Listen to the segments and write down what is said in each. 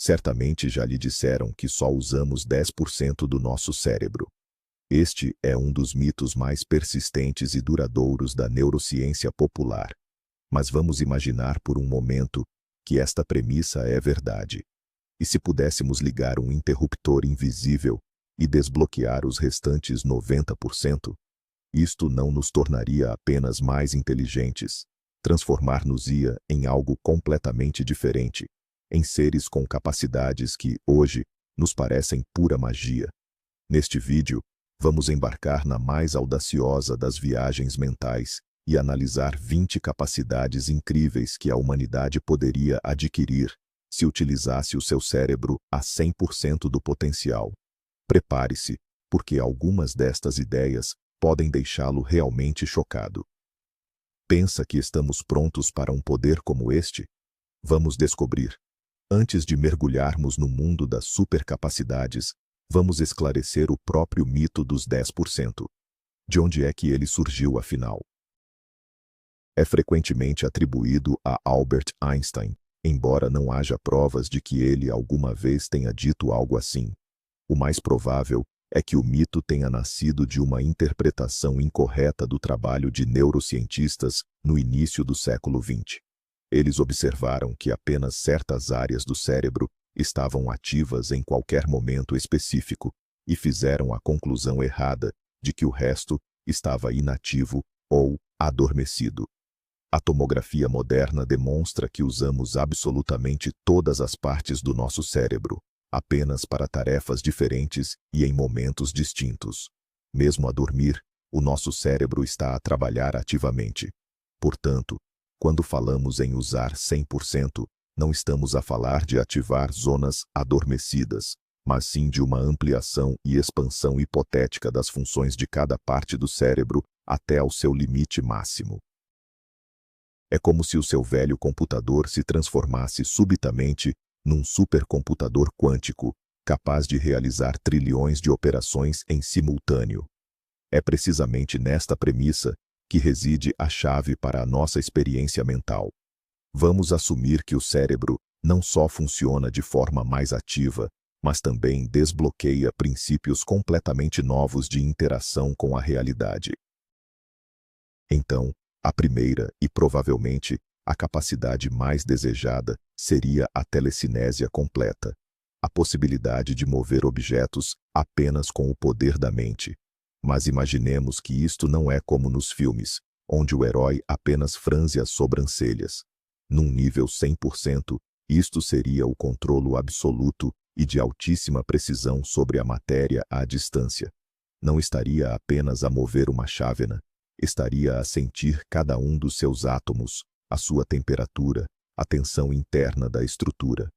Certamente já lhe disseram que só usamos 10% do nosso cérebro. Este é um dos mitos mais persistentes e duradouros da neurociência popular. Mas vamos imaginar por um momento que esta premissa é verdade. E se pudéssemos ligar um interruptor invisível e desbloquear os restantes 90%? Isto não nos tornaria apenas mais inteligentes, transformar-nos-ia em algo completamente diferente, em seres com capacidades que, hoje, nos parecem pura magia. Neste vídeo, vamos embarcar na mais audaciosa das viagens mentais e analisar 20 capacidades incríveis que a humanidade poderia adquirir se utilizasse o seu cérebro a 100% do potencial. Prepare-se, porque algumas destas ideias podem deixá-lo realmente chocado. Pensa que estamos prontos para um poder como este? Vamos descobrir. Antes de mergulharmos no mundo das supercapacidades, vamos esclarecer o próprio mito dos 10%. De onde é que ele surgiu, afinal? É frequentemente atribuído a Albert Einstein, embora não haja provas de que ele alguma vez tenha dito algo assim. O mais provável é que o mito tenha nascido de uma interpretação incorreta do trabalho de neurocientistas no início do século XX. Eles observaram que apenas certas áreas do cérebro estavam ativas em qualquer momento específico e fizeram a conclusão errada de que o resto estava inativo ou adormecido. A tomografia moderna demonstra que usamos absolutamente todas as partes do nosso cérebro, apenas para tarefas diferentes e em momentos distintos. Mesmo a dormir, o nosso cérebro está a trabalhar ativamente. Portanto, quando falamos em usar 100%, não estamos a falar de ativar zonas adormecidas, mas sim de uma ampliação e expansão hipotética das funções de cada parte do cérebro até ao seu limite máximo. É como se o seu velho computador se transformasse subitamente num supercomputador quântico, capaz de realizar trilhões de operações em simultâneo. É precisamente nesta premissa que reside a chave para a nossa experiência mental. Vamos assumir que o cérebro não só funciona de forma mais ativa, mas também desbloqueia princípios completamente novos de interação com a realidade. Então, a primeira e provavelmente a capacidade mais desejada seria a telecinésia completa, a possibilidade de mover objetos apenas com o poder da mente. Mas imaginemos que isto não é como nos filmes, onde o herói apenas franze as sobrancelhas. Num nível 100%, isto seria o controle absoluto e de altíssima precisão sobre a matéria à distância. Não estaria apenas a mover uma chávena, estaria a sentir cada um dos seus átomos, a sua temperatura, a tensão interna da estrutura.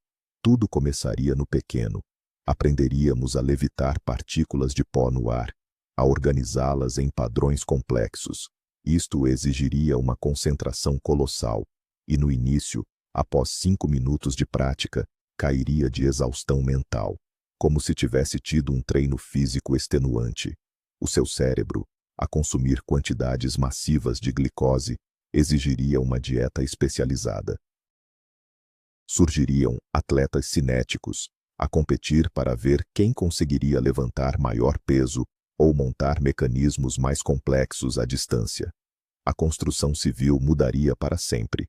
Tudo começaria no pequeno. Aprenderíamos a levitar partículas de pó no ar, a organizá-las em padrões complexos. Isto exigiria uma concentração colossal, e no início, após 5 minutos de prática, cairia de exaustão mental, como se tivesse tido um treino físico extenuante. O seu cérebro, a consumir quantidades massivas de glicose, exigiria uma dieta especializada. Surgiriam atletas cinéticos, a competir para ver quem conseguiria levantar maior peso ou montar mecanismos mais complexos à distância. A construção civil mudaria para sempre.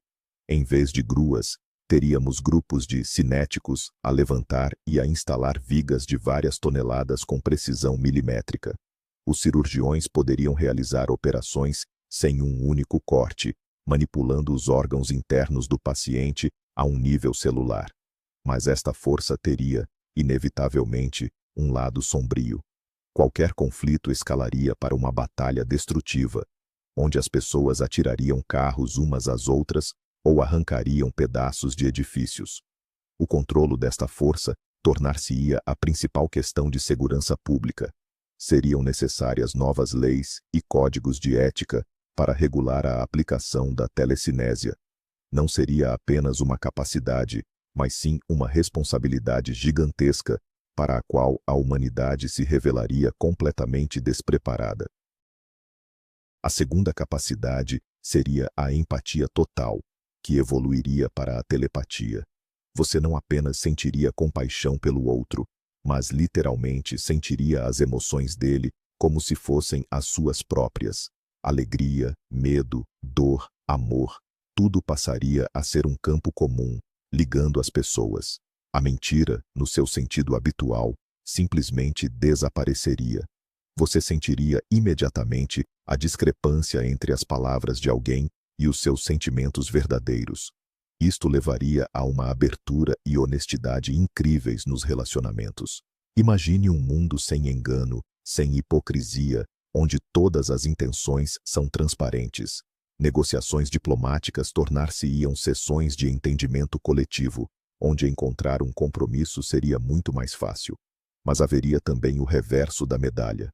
Em vez de gruas, teríamos grupos de cinéticos a levantar e a instalar vigas de várias toneladas com precisão milimétrica. Os cirurgiões poderiam realizar operações sem um único corte, manipulando os órgãos internos do paciente a um nível celular. Mas esta força teria, inevitavelmente, um lado sombrio. Qualquer conflito escalaria para uma batalha destrutiva, onde as pessoas atirariam carros umas às outras ou arrancariam pedaços de edifícios. O controlo desta força tornar-se-ia a principal questão de segurança pública. Seriam necessárias novas leis e códigos de ética para regular a aplicação da telecinésia. Não seria apenas uma capacidade, mas sim uma responsabilidade gigantesca para a qual a humanidade se revelaria completamente despreparada. A segunda capacidade seria a empatia total, que evoluiria para a telepatia. Você não apenas sentiria compaixão pelo outro, mas literalmente sentiria as emoções dele como se fossem as suas próprias. Alegria, medo, dor, amor, tudo passaria a ser um campo comum, ligando as pessoas. A mentira, no seu sentido habitual, simplesmente desapareceria. Você sentiria imediatamente a discrepância entre as palavras de alguém e os seus sentimentos verdadeiros. Isto levaria a uma abertura e honestidade incríveis nos relacionamentos. Imagine um mundo sem engano, sem hipocrisia, onde todas as intenções são transparentes. Negociações diplomáticas tornar-se-iam sessões de entendimento coletivo, onde encontrar um compromisso seria muito mais fácil. Mas haveria também o reverso da medalha.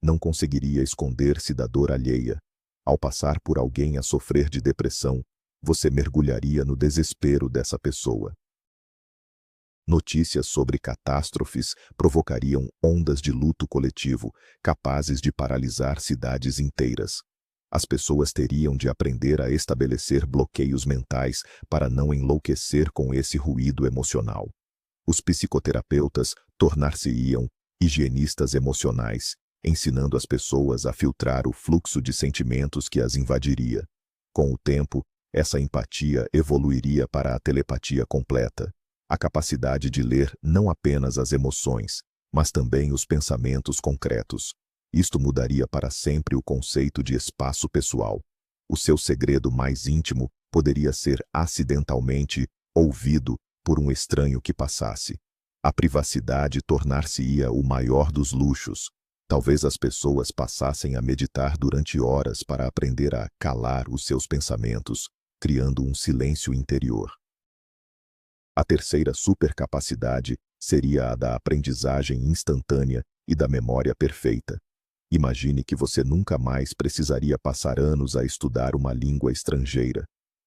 Não conseguiria esconder-se da dor alheia. Ao passar por alguém a sofrer de depressão, você mergulharia no desespero dessa pessoa. Notícias sobre catástrofes provocariam ondas de luto coletivo, capazes de paralisar cidades inteiras. As pessoas teriam de aprender a estabelecer bloqueios mentais para não enlouquecer com esse ruído emocional. Os psicoterapeutas tornar-se-iam higienistas emocionais, ensinando as pessoas a filtrar o fluxo de sentimentos que as invadiria. Com o tempo, essa empatia evoluiria para a telepatia completa, a capacidade de ler não apenas as emoções, mas também os pensamentos concretos. Isto mudaria para sempre o conceito de espaço pessoal. O seu segredo mais íntimo poderia ser acidentalmente ouvido por um estranho que passasse. A privacidade tornar-se-ia o maior dos luxos. Talvez as pessoas passassem a meditar durante horas para aprender a calar os seus pensamentos, criando um silêncio interior. A terceira supercapacidade seria a da aprendizagem instantânea e da memória perfeita. Imagine que você nunca mais precisaria passar anos a estudar uma língua estrangeira.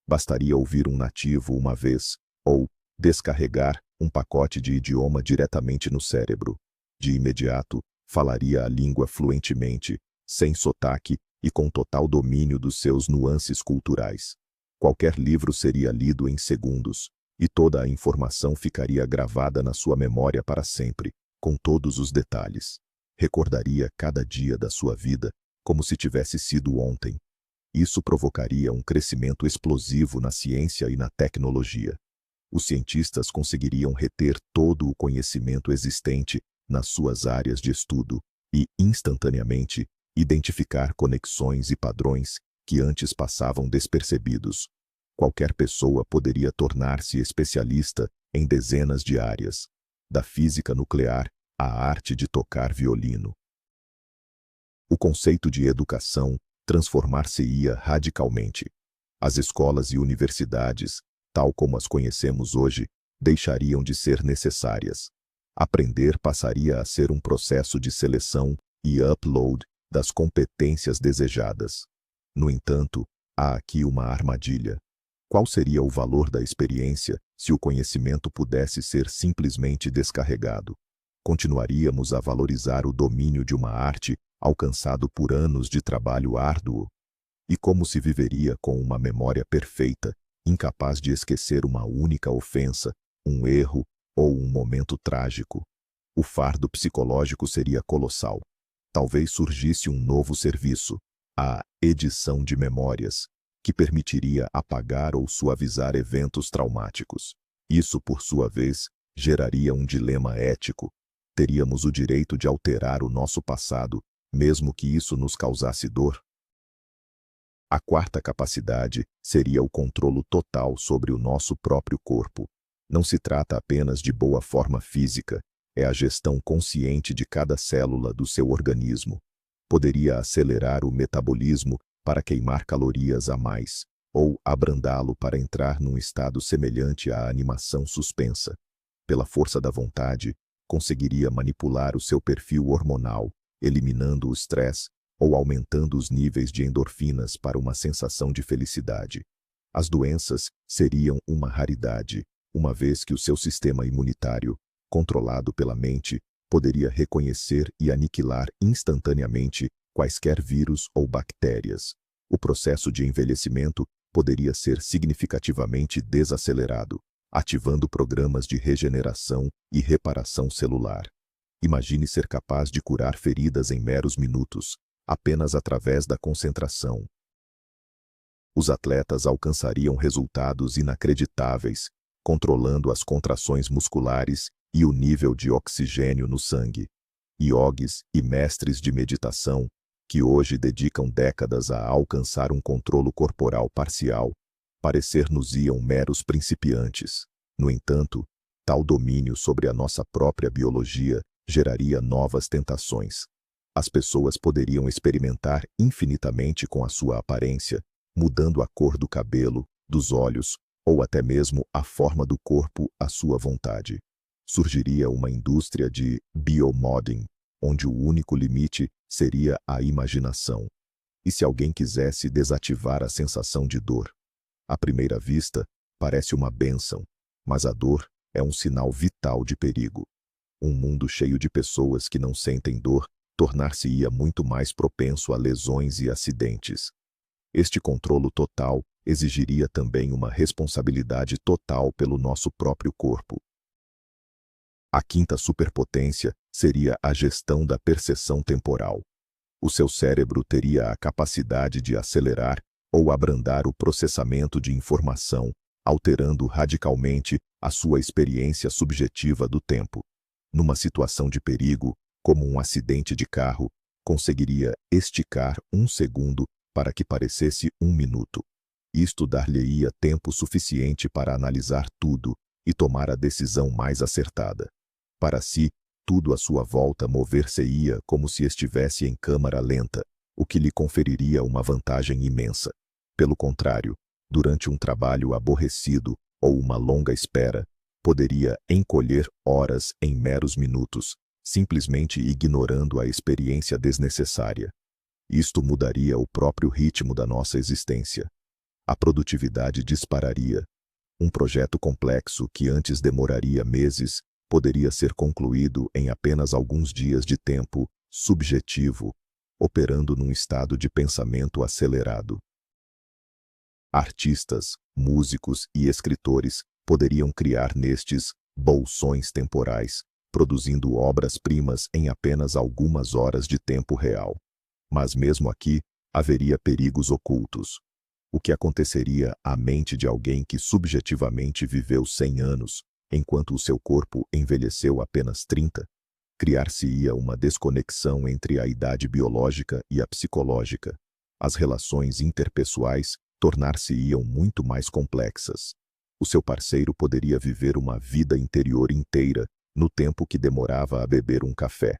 Bastaria ouvir um nativo uma vez, ou descarregar um pacote de idioma diretamente no cérebro. De imediato, falaria a língua fluentemente, sem sotaque e com total domínio dos seus nuances culturais. Qualquer livro seria lido em segundos, e toda a informação ficaria gravada na sua memória para sempre, com todos os detalhes. Recordaria cada dia da sua vida como se tivesse sido ontem. Isso provocaria um crescimento explosivo na ciência e na tecnologia. Os cientistas conseguiriam reter todo o conhecimento existente nas suas áreas de estudo e, instantaneamente, identificar conexões e padrões que antes passavam despercebidos. Qualquer pessoa poderia tornar-se especialista em dezenas de áreas, da física nuclear à arte de tocar violino. O conceito de educação transformar-se-ia radicalmente. As escolas e universidades, tal como as conhecemos hoje, deixariam de ser necessárias. Aprender passaria a ser um processo de seleção e upload das competências desejadas. No entanto, há aqui uma armadilha. Qual seria o valor da experiência se o conhecimento pudesse ser simplesmente descarregado? Continuaríamos a valorizar o domínio de uma arte alcançado por anos de trabalho árduo? E como se viveria com uma memória perfeita, incapaz de esquecer uma única ofensa, um erro ou um momento trágico? O fardo psicológico seria colossal. Talvez surgisse um novo serviço, a edição de memórias, que permitiria apagar ou suavizar eventos traumáticos. Isso, por sua vez, geraria um dilema ético. Teríamos o direito de alterar o nosso passado, mesmo que isso nos causasse dor? A quarta capacidade seria o controle total sobre o nosso próprio corpo. Não se trata apenas de boa forma física, é a gestão consciente de cada célula do seu organismo. Poderia acelerar o metabolismo para queimar calorias a mais, ou abrandá-lo para entrar num estado semelhante à animação suspensa. Pela força da vontade, conseguiria manipular o seu perfil hormonal, eliminando o estresse ou aumentando os níveis de endorfinas para uma sensação de felicidade. As doenças seriam uma raridade, uma vez que o seu sistema imunitário, controlado pela mente, poderia reconhecer e aniquilar instantaneamente quaisquer vírus ou bactérias. O processo de envelhecimento poderia ser significativamente desacelerado, ativando programas de regeneração e reparação celular. Imagine ser capaz de curar feridas em meros minutos, apenas através da concentração. Os atletas alcançariam resultados inacreditáveis, controlando as contrações musculares e o nível de oxigênio no sangue. Yogis e mestres de meditação, que hoje dedicam décadas a alcançar um controle corporal parcial, parecer-nos-iam meros principiantes. No entanto, tal domínio sobre a nossa própria biologia geraria novas tentações. As pessoas poderiam experimentar infinitamente com a sua aparência, mudando a cor do cabelo, dos olhos, ou até mesmo a forma do corpo à sua vontade. Surgiria uma indústria de biomodding, onde o único limite seria a imaginação. E se alguém quisesse desativar a sensação de dor? À primeira vista, parece uma bênção, mas a dor é um sinal vital de perigo. Um mundo cheio de pessoas que não sentem dor tornar-se-ia muito mais propenso a lesões e acidentes. Este controle total exigiria também uma responsabilidade total pelo nosso próprio corpo. A quinta superpotência seria a gestão da percepção temporal. O seu cérebro teria a capacidade de acelerar ou abrandar o processamento de informação, alterando radicalmente a sua experiência subjetiva do tempo. Numa situação de perigo, como um acidente de carro, conseguiria esticar um segundo para que parecesse um minuto. Isto dar-lhe-ia tempo suficiente para analisar tudo e tomar a decisão mais acertada. Para si, tudo à sua volta mover-se-ia como se estivesse em câmara lenta, o que lhe conferiria uma vantagem imensa. Pelo contrário, durante um trabalho aborrecido ou uma longa espera, poderia encolher horas em meros minutos, simplesmente ignorando a experiência desnecessária. Isto mudaria o próprio ritmo da nossa existência. A produtividade dispararia. Um projeto complexo que antes demoraria meses poderia ser concluído em apenas alguns dias de tempo subjetivo, operando num estado de pensamento acelerado. Artistas, músicos e escritores poderiam criar nestes bolsões temporais, produzindo obras-primas em apenas algumas horas de tempo real. Mas mesmo aqui, haveria perigos ocultos. O que aconteceria à mente de alguém que subjetivamente viveu 100 anos, enquanto o seu corpo envelheceu apenas 30? Criar-se-ia uma desconexão entre a idade biológica e a psicológica. As relações interpessoais tornar-se-iam muito mais complexas. O seu parceiro poderia viver uma vida interior inteira no tempo que demorava a beber um café.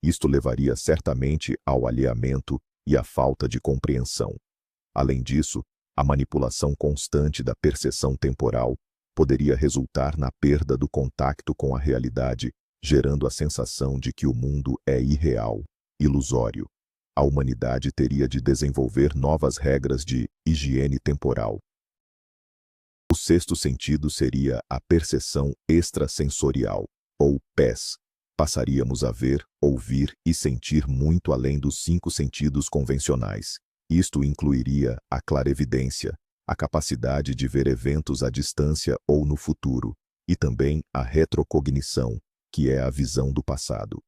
Isto levaria certamente ao alheamento e à falta de compreensão. Além disso, a manipulação constante da percepção temporal poderia resultar na perda do contato com a realidade, gerando a sensação de que o mundo é irreal, ilusório. A humanidade teria de desenvolver novas regras de higiene temporal. O sexto sentido seria a percepção extrasensorial, ou PES. Passaríamos a ver, ouvir e sentir muito além dos 5 sentidos convencionais. Isto incluiria a clarevidência, a capacidade de ver eventos à distância ou no futuro, e também a retrocognição, que é a visão do passado.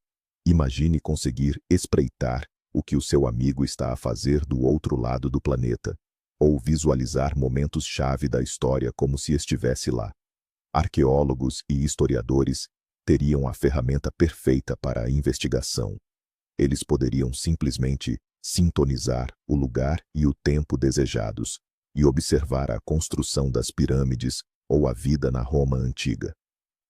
Imagine conseguir espreitar o que o seu amigo está a fazer do outro lado do planeta, ou visualizar momentos-chave da história como se estivesse lá. Arqueólogos e historiadores teriam a ferramenta perfeita para a investigação. Eles poderiam simplesmente sintonizar o lugar e o tempo desejados e observar a construção das pirâmides ou a vida na Roma antiga.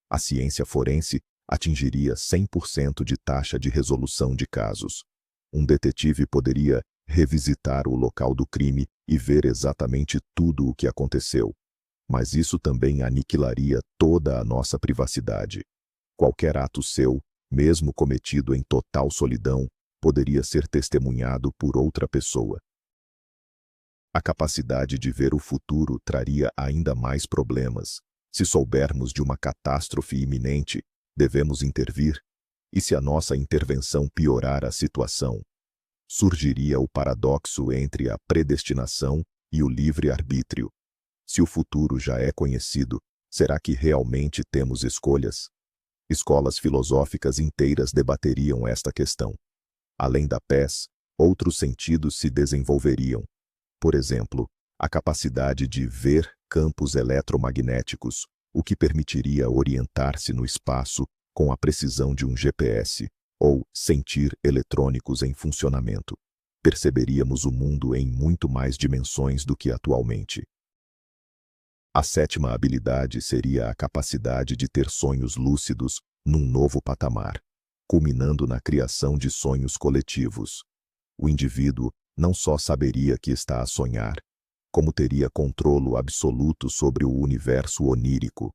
A ciência forense atingiria 100% de taxa de resolução de casos. Um detetive poderia revisitar o local do crime e ver exatamente tudo o que aconteceu. Mas isso também aniquilaria toda a nossa privacidade. Qualquer ato seu, mesmo cometido em total solidão, poderia ser testemunhado por outra pessoa. A capacidade de ver o futuro traria ainda mais problemas. Se soubermos de uma catástrofe iminente, devemos intervir. E se a nossa intervenção piorar a situação? Surgiria o paradoxo entre a predestinação e o livre-arbítrio. Se o futuro já é conhecido, Será que realmente temos escolhas? Escolas filosóficas inteiras debateriam esta questão. Além da paz, outros sentidos se desenvolveriam. Por exemplo, a capacidade de ver campos eletromagnéticos, o que permitiria orientar-se no espaço com a precisão de um GPS, ou sentir eletrônicos em funcionamento. Perceberíamos o mundo em muito mais dimensões do que atualmente. A sétima habilidade seria a capacidade de ter sonhos lúcidos num novo patamar, culminando na criação de sonhos coletivos. O indivíduo não só saberia que está a sonhar, como teria controle absoluto sobre o universo onírico.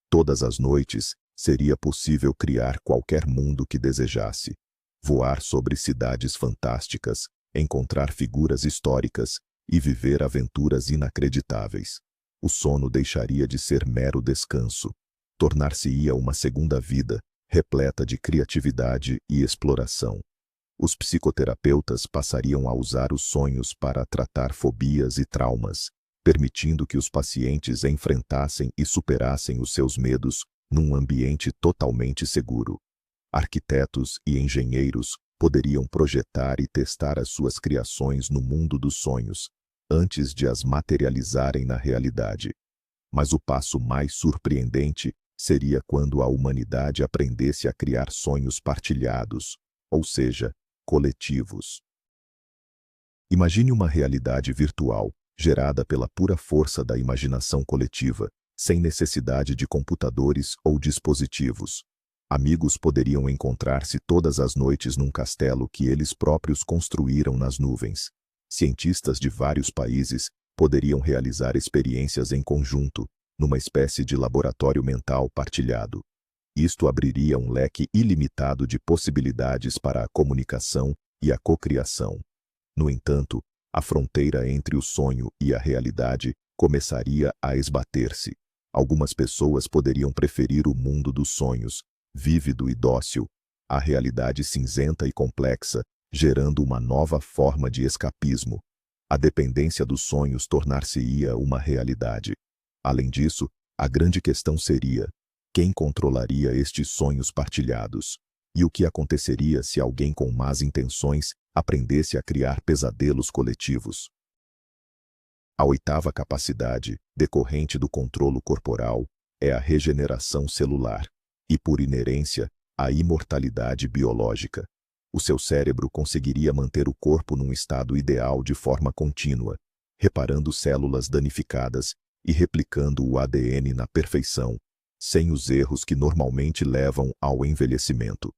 Todas as noites, seria possível criar qualquer mundo que desejasse, voar sobre cidades fantásticas, encontrar figuras históricas e viver aventuras inacreditáveis. O sono deixaria de ser mero descanso, tornar-se-ia uma segunda vida, repleta de criatividade e exploração. Os psicoterapeutas passariam a usar os sonhos para tratar fobias e traumas, permitindo que os pacientes enfrentassem e superassem os seus medos num ambiente totalmente seguro. Arquitetos e engenheiros poderiam projetar e testar as suas criações no mundo dos sonhos, antes de as materializarem na realidade. Mas o passo mais surpreendente seria quando a humanidade aprendesse a criar sonhos partilhados, ou seja, coletivos. Imagine uma realidade virtual, gerada pela pura força da imaginação coletiva, sem necessidade de computadores ou dispositivos. Amigos poderiam encontrar-se todas as noites num castelo que eles próprios construíram nas nuvens. Cientistas de vários países poderiam realizar experiências em conjunto, numa espécie de laboratório mental partilhado. Isto abriria um leque ilimitado de possibilidades para a comunicação e a cocriação. No entanto, a fronteira entre o sonho e a realidade começaria a esbater-se. Algumas pessoas poderiam preferir o mundo dos sonhos, vívido e dócil, à realidade cinzenta e complexa, gerando uma nova forma de escapismo. A dependência dos sonhos tornar-se-ia uma realidade. Além disso, a grande questão seria: quem controlaria estes sonhos partilhados? E o que aconteceria se alguém com más intenções aprendesse a criar pesadelos coletivos? A oitava capacidade, decorrente do controlo corporal, é a regeneração celular, e por inerência, a imortalidade biológica. O seu cérebro conseguiria manter o corpo num estado ideal de forma contínua, reparando células danificadas e replicando o ADN na perfeição, sem os erros que normalmente levam ao envelhecimento.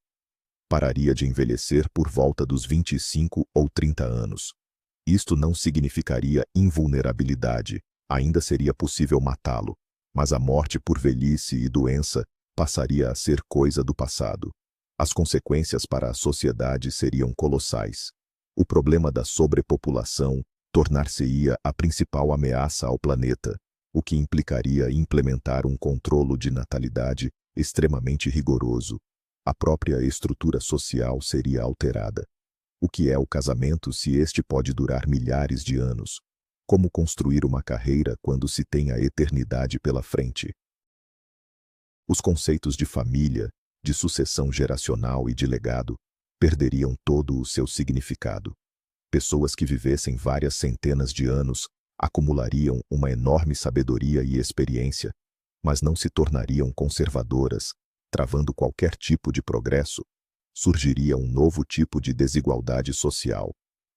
Pararia de envelhecer por volta dos 25 ou 30 anos. Isto não significaria invulnerabilidade, ainda seria possível matá-lo, mas a morte por velhice e doença passaria a ser coisa do passado. As consequências para a sociedade seriam colossais. O problema da sobrepopulação tornar-se-ia a principal ameaça ao planeta, o que implicaria implementar um controlo de natalidade extremamente rigoroso. A própria estrutura social seria alterada. O que é o casamento se este pode durar milhares de anos? Como construir uma carreira quando se tem a eternidade pela frente? Os conceitos de família, de sucessão geracional e de legado perderiam todo o seu significado. Pessoas que vivessem várias centenas de anos acumulariam uma enorme sabedoria e experiência, mas não se tornariam conservadoras, travando qualquer tipo de progresso. Surgiria um novo tipo de desigualdade social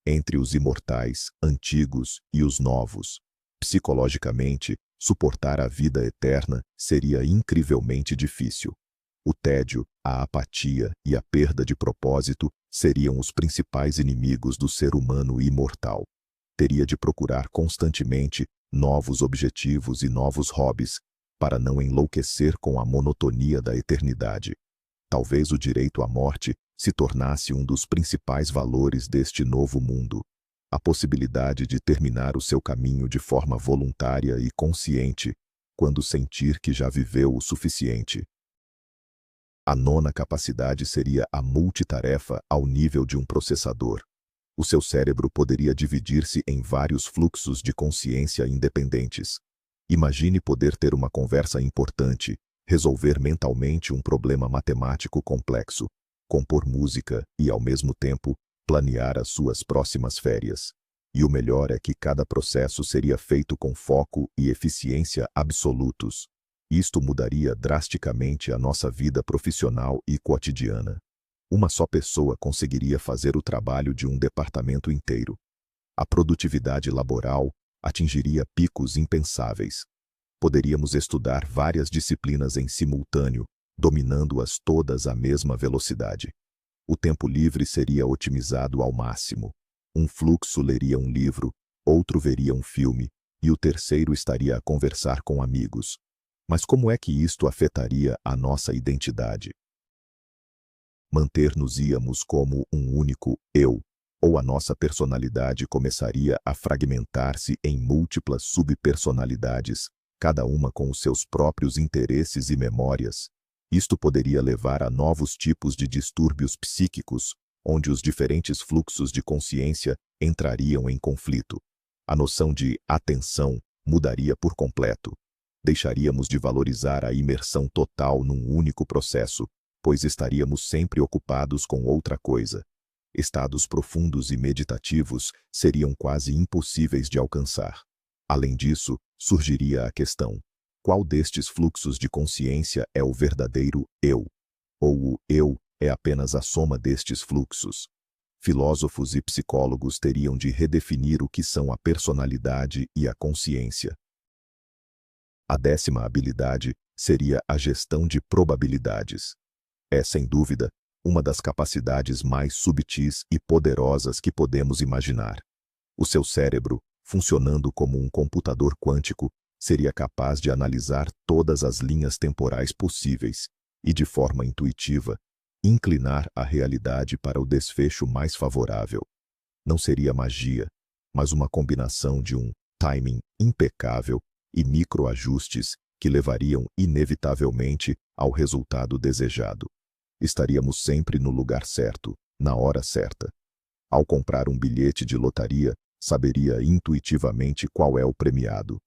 entre os imortais, antigos e os novos. Psicologicamente, suportar a vida eterna seria incrivelmente difícil. O tédio, a apatia e a perda de propósito seriam os principais inimigos do ser humano imortal. Teria de procurar constantemente novos objetivos e novos hobbies, para não enlouquecer com a monotonia da eternidade. Talvez o direito à morte se tornasse um dos principais valores deste novo mundo. A possibilidade de terminar o seu caminho de forma voluntária e consciente, quando sentir que já viveu o suficiente. A nona capacidade seria a multitarefa ao nível de um processador. O seu cérebro poderia dividir-se em vários fluxos de consciência independentes. Imagine poder ter uma conversa importante, resolver mentalmente um problema matemático complexo, compor música e, ao mesmo tempo, planear as suas próximas férias. E o melhor é que cada processo seria feito com foco e eficiência absolutos. Isto mudaria drasticamente a nossa vida profissional e cotidiana. Uma só pessoa conseguiria fazer o trabalho de um departamento inteiro. A produtividade laboral atingiria picos impensáveis. Poderíamos estudar várias disciplinas em simultâneo, dominando-as todas à mesma velocidade. O tempo livre seria otimizado ao máximo. Um fluxo leria um livro, outro veria um filme, e o terceiro estaria a conversar com amigos. Mas como é que isto afetaria a nossa identidade? Manter-nos-íamos como um único eu, ou a nossa personalidade começaria a fragmentar-se em múltiplas subpersonalidades, cada uma com os seus próprios interesses e memórias. Isto poderia levar a novos tipos de distúrbios psíquicos, onde os diferentes fluxos de consciência entrariam em conflito. A noção de atenção mudaria por completo. Deixaríamos de valorizar a imersão total num único processo, pois estaríamos sempre ocupados com outra coisa. Estados profundos e meditativos seriam quase impossíveis de alcançar. Além disso, surgiria a questão: qual destes fluxos de consciência é o verdadeiro eu? Ou o eu é apenas a soma destes fluxos? Filósofos e psicólogos teriam de redefinir o que são a personalidade e a consciência. A 10ª habilidade seria a gestão de probabilidades. É, sem dúvida, uma das capacidades mais subtis e poderosas que podemos imaginar. O seu cérebro, funcionando como um computador quântico, seria capaz de analisar todas as linhas temporais possíveis e, de forma intuitiva, inclinar a realidade para o desfecho mais favorável. Não seria magia, mas uma combinação de um timing impecável e microajustes que levariam inevitavelmente ao resultado desejado. Estaríamos sempre no lugar certo, na hora certa. Ao comprar um bilhete de lotaria, saberia intuitivamente qual é o premiado.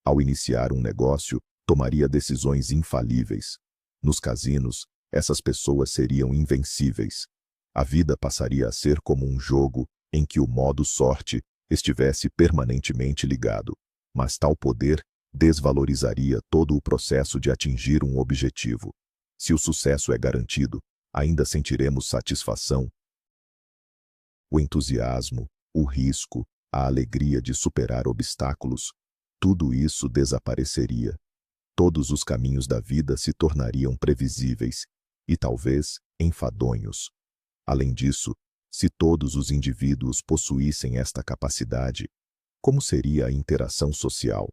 Ao iniciar um negócio, tomaria decisões infalíveis. Nos cassinos, essas pessoas seriam invencíveis. A vida passaria a ser como um jogo em que o modo sorte estivesse permanentemente ligado, mas tal poder desvalorizaria todo o processo de atingir um objetivo. Se o sucesso é garantido, ainda sentiremos satisfação. O entusiasmo, o risco, a alegria de superar obstáculos, tudo isso desapareceria. Todos os caminhos da vida se tornariam previsíveis e talvez enfadonhos. Além disso, se todos os indivíduos possuíssem esta capacidade, como seria a interação social?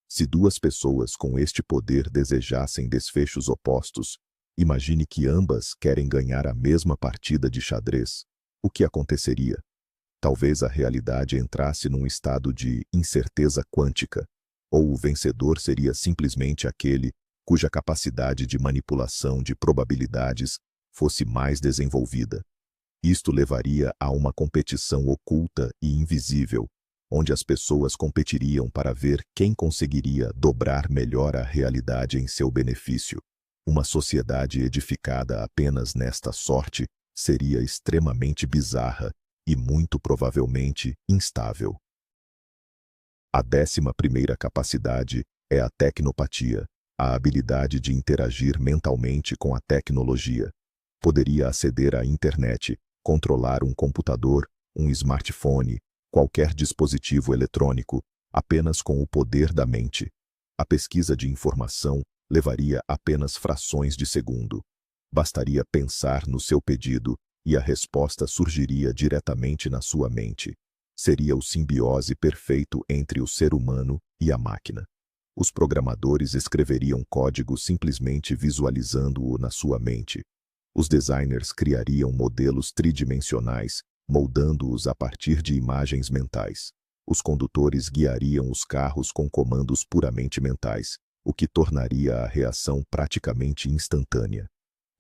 Se duas pessoas com este poder desejassem desfechos opostos, imagine que ambas querem ganhar a mesma partida de xadrez. O que aconteceria? Talvez a realidade entrasse num estado de incerteza quântica, ou o vencedor seria simplesmente aquele cuja capacidade de manipulação de probabilidades fosse mais desenvolvida. Isto levaria a uma competição oculta e invisível, onde as pessoas competiriam para ver quem conseguiria dobrar melhor a realidade em seu benefício. Uma sociedade edificada apenas nesta sorte seria extremamente bizarra e muito provavelmente instável. A 11ª capacidade é a tecnopatia, a habilidade de interagir mentalmente com a tecnologia. Poderia aceder à internet, controlar um computador, um smartphone, qualquer dispositivo eletrônico, apenas com o poder da mente. A pesquisa de informação levaria apenas frações de segundo. Bastaria pensar no seu pedido e a resposta surgiria diretamente na sua mente. Seria o simbiose perfeito entre o ser humano e a máquina. Os programadores escreveriam código simplesmente visualizando-o na sua mente. Os designers criariam modelos tridimensionais, moldando-os a partir de imagens mentais. Os condutores guiariam os carros com comandos puramente mentais, o que tornaria a reação praticamente instantânea.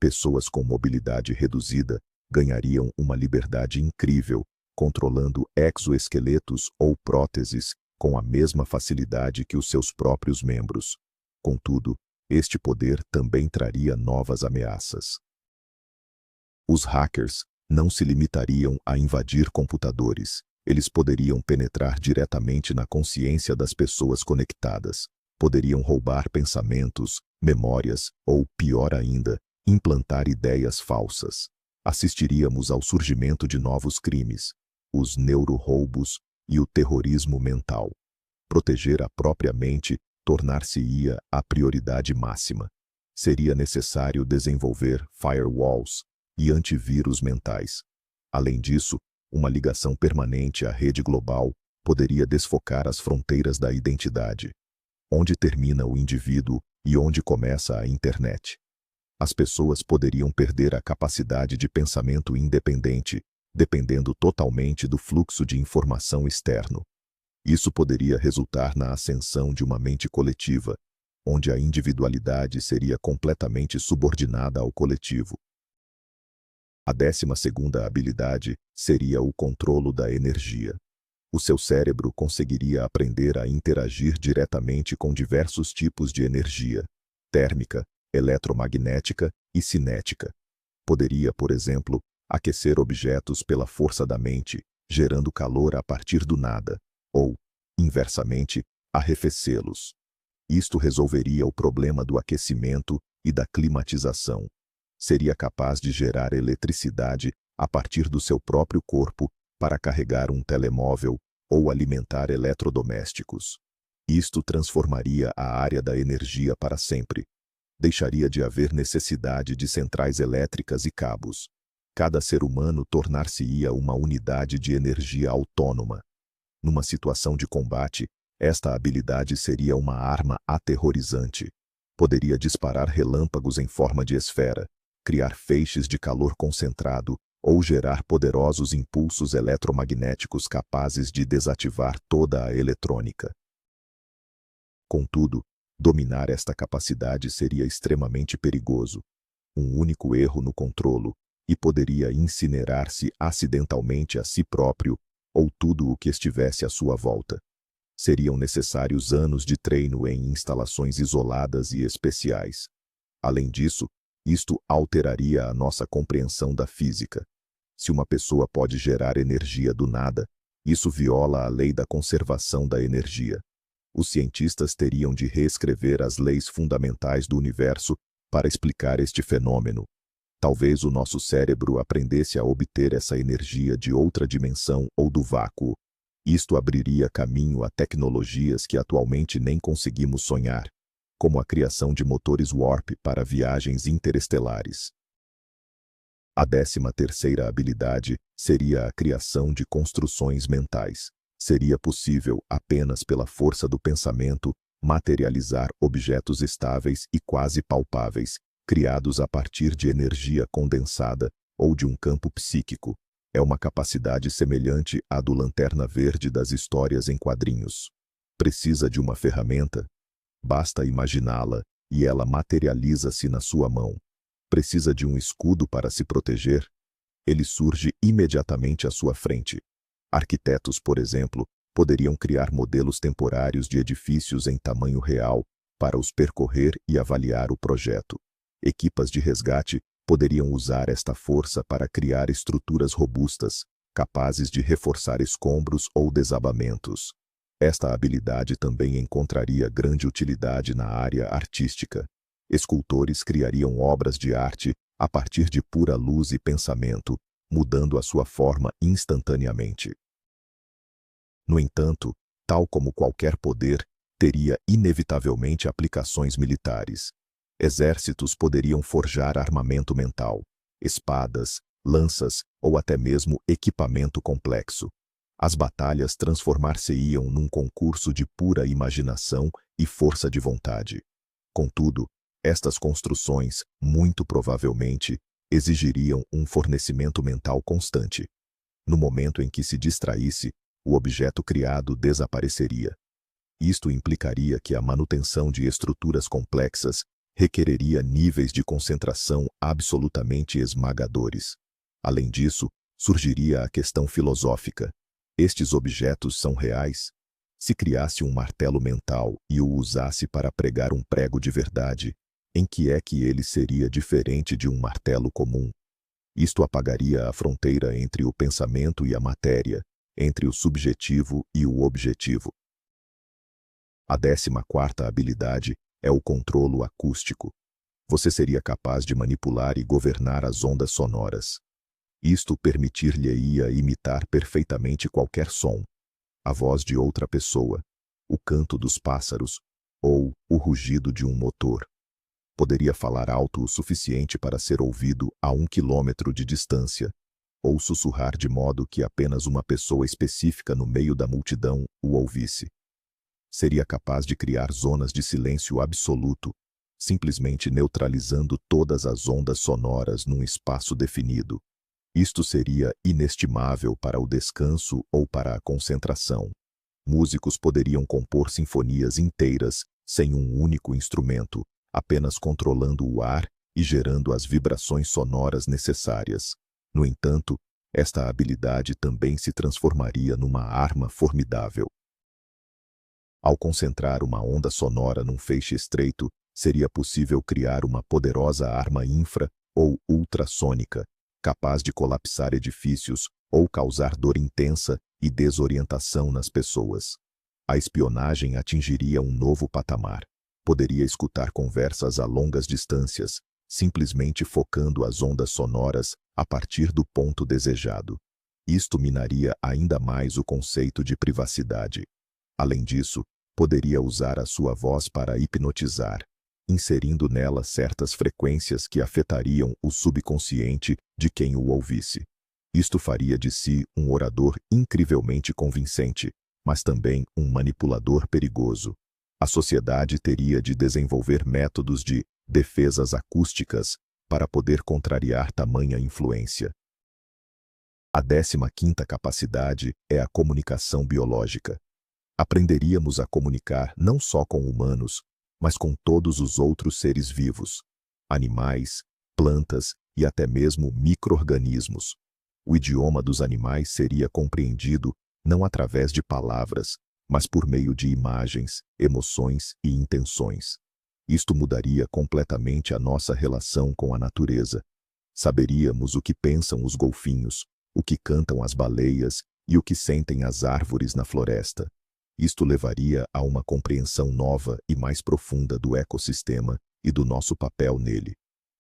Pessoas com mobilidade reduzida ganhariam uma liberdade incrível, controlando exoesqueletos ou próteses com a mesma facilidade que os seus próprios membros. Contudo, este poder também traria novas ameaças. Os hackers não se limitariam a invadir computadores. Eles poderiam penetrar diretamente na consciência das pessoas conectadas. Poderiam roubar pensamentos, memórias ou, pior ainda, implantar ideias falsas. Assistiríamos ao surgimento de novos crimes, os neuroroubos e o terrorismo mental. Proteger a própria mente tornar-se-ia a prioridade máxima. Seria necessário desenvolver firewalls e antivírus mentais. Além disso, uma ligação permanente à rede global poderia desfocar as fronteiras da identidade. Onde termina o indivíduo e onde começa a internet? As pessoas poderiam perder a capacidade de pensamento independente, dependendo totalmente do fluxo de informação externo. Isso poderia resultar na ascensão de uma mente coletiva, onde a individualidade seria completamente subordinada ao coletivo. A 12ª habilidade seria o controlo da energia. O seu cérebro conseguiria aprender a interagir diretamente com diversos tipos de energia: térmica, eletromagnética e cinética. Poderia, por exemplo, aquecer objetos pela força da mente, gerando calor a partir do nada, ou, inversamente, arrefecê-los. Isto resolveria o problema do aquecimento e da climatização. Seria capaz de gerar eletricidade a partir do seu próprio corpo para carregar um telemóvel ou alimentar eletrodomésticos. Isto transformaria a área da energia para sempre. Deixaria de haver necessidade de centrais elétricas e cabos. Cada ser humano tornar-se-ia uma unidade de energia autônoma. Numa situação de combate, esta habilidade seria uma arma aterrorizante. Poderia disparar relâmpagos em forma de esfera, criar feixes de calor concentrado ou gerar poderosos impulsos eletromagnéticos capazes de desativar toda a eletrônica. Contudo, dominar esta capacidade seria extremamente perigoso. Um único erro no controlo, e poderia incinerar-se acidentalmente a si próprio ou tudo o que estivesse à sua volta. Seriam necessários anos de treino em instalações isoladas e especiais. Além disso, isto alteraria a nossa compreensão da física. Se uma pessoa pode gerar energia do nada, isso viola a lei da conservação da energia. Os cientistas teriam de reescrever as leis fundamentais do universo para explicar este fenômeno. Talvez o nosso cérebro aprendesse a obter essa energia de outra dimensão ou do vácuo. Isto abriria caminho a tecnologias que atualmente nem conseguimos sonhar, como a criação de motores warp para viagens interestelares. A 13ª habilidade seria a criação de construções mentais. Seria possível, apenas pela força do pensamento, materializar objetos estáveis e quase palpáveis, criados a partir de energia condensada ou de um campo psíquico. É uma capacidade semelhante à do Lanterna Verde das histórias em quadrinhos. Precisa de uma ferramenta? Basta imaginá-la, e ela materializa-se na sua mão. Precisa de um escudo para se proteger? Ele surge imediatamente à sua frente. Arquitetos, por exemplo, poderiam criar modelos temporários de edifícios em tamanho real para os percorrer e avaliar o projeto. Equipas de resgate poderiam usar esta força para criar estruturas robustas, capazes de reforçar escombros ou desabamentos. Esta habilidade também encontraria grande utilidade na área artística. Escultores criariam obras de arte a partir de pura luz e pensamento, mudando a sua forma instantaneamente. No entanto, tal como qualquer poder, teria inevitavelmente aplicações militares. Exércitos poderiam forjar armamento mental, espadas, lanças ou até mesmo equipamento complexo. As batalhas transformar-se-iam num concurso de pura imaginação e força de vontade. Contudo, estas construções, muito provavelmente, exigiriam um fornecimento mental constante. No momento em que se distraísse, o objeto criado desapareceria. Isto implicaria que a manutenção de estruturas complexas requereria níveis de concentração absolutamente esmagadores. Além disso, surgiria a questão filosófica. Estes objetos são reais? Se criasse um martelo mental e o usasse para pregar um prego de verdade, em que é que ele seria diferente de um martelo comum? Isto apagaria a fronteira entre o pensamento e a matéria, entre o subjetivo e o objetivo. A 14ª habilidade é o controlo acústico. Você seria capaz de manipular e governar as ondas sonoras. Isto permitir-lhe-ia imitar perfeitamente qualquer som, a voz de outra pessoa, o canto dos pássaros ou o rugido de um motor. Poderia falar alto o suficiente para ser ouvido a 1 quilômetro de distância, ou sussurrar de modo que apenas uma pessoa específica no meio da multidão o ouvisse. Seria capaz de criar zonas de silêncio absoluto, simplesmente neutralizando todas as ondas sonoras num espaço definido. Isto seria inestimável para o descanso ou para a concentração. Músicos poderiam compor sinfonias inteiras sem um único instrumento, apenas controlando o ar e gerando as vibrações sonoras necessárias. No entanto, esta habilidade também se transformaria numa arma formidável. Ao concentrar uma onda sonora num feixe estreito, seria possível criar uma poderosa arma infra ou ultrassônica, capaz de colapsar edifícios ou causar dor intensa e desorientação nas pessoas. A espionagem atingiria um novo patamar. Poderia escutar conversas a longas distâncias, simplesmente focando as ondas sonoras a partir do ponto desejado. Isto minaria ainda mais o conceito de privacidade. Além disso, poderia usar a sua voz para hipnotizar, inserindo nela certas frequências que afetariam o subconsciente de quem o ouvisse. Isto faria de si um orador incrivelmente convincente, mas também um manipulador perigoso. A sociedade teria de desenvolver métodos de defesas acústicas para poder contrariar tamanha influência. A 15ª capacidade é a comunicação biológica. Aprenderíamos a comunicar não só com humanos, mas com todos os outros seres vivos, animais, plantas e até mesmo micro-organismos. O idioma dos animais seria compreendido não através de palavras, mas por meio de imagens, emoções e intenções. Isto mudaria completamente a nossa relação com a natureza. Saberíamos o que pensam os golfinhos, o que cantam as baleias e o que sentem as árvores na floresta. Isto levaria a uma compreensão nova e mais profunda do ecossistema e do nosso papel nele.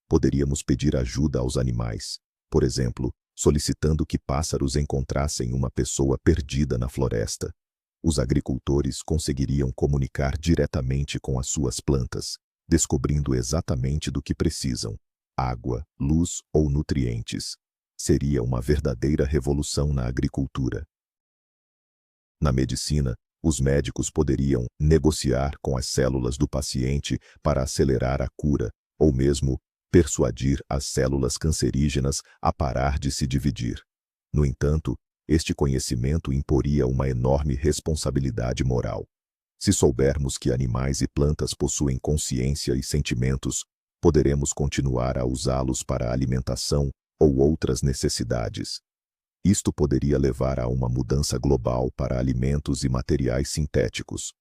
Poderíamos pedir ajuda aos animais, por exemplo, solicitando que pássaros encontrassem uma pessoa perdida na floresta. Os agricultores conseguiriam comunicar diretamente com as suas plantas, descobrindo exatamente do que precisam: água, luz ou nutrientes. Seria uma verdadeira revolução na agricultura. Na medicina, os médicos poderiam negociar com as células do paciente para acelerar a cura, ou mesmo persuadir as células cancerígenas a parar de se dividir. No entanto, este conhecimento imporia uma enorme responsabilidade moral. Se soubermos que animais e plantas possuem consciência e sentimentos, poderemos continuar a usá-los para alimentação ou outras necessidades. Isto poderia levar a uma mudança global para alimentos e materiais sintéticos.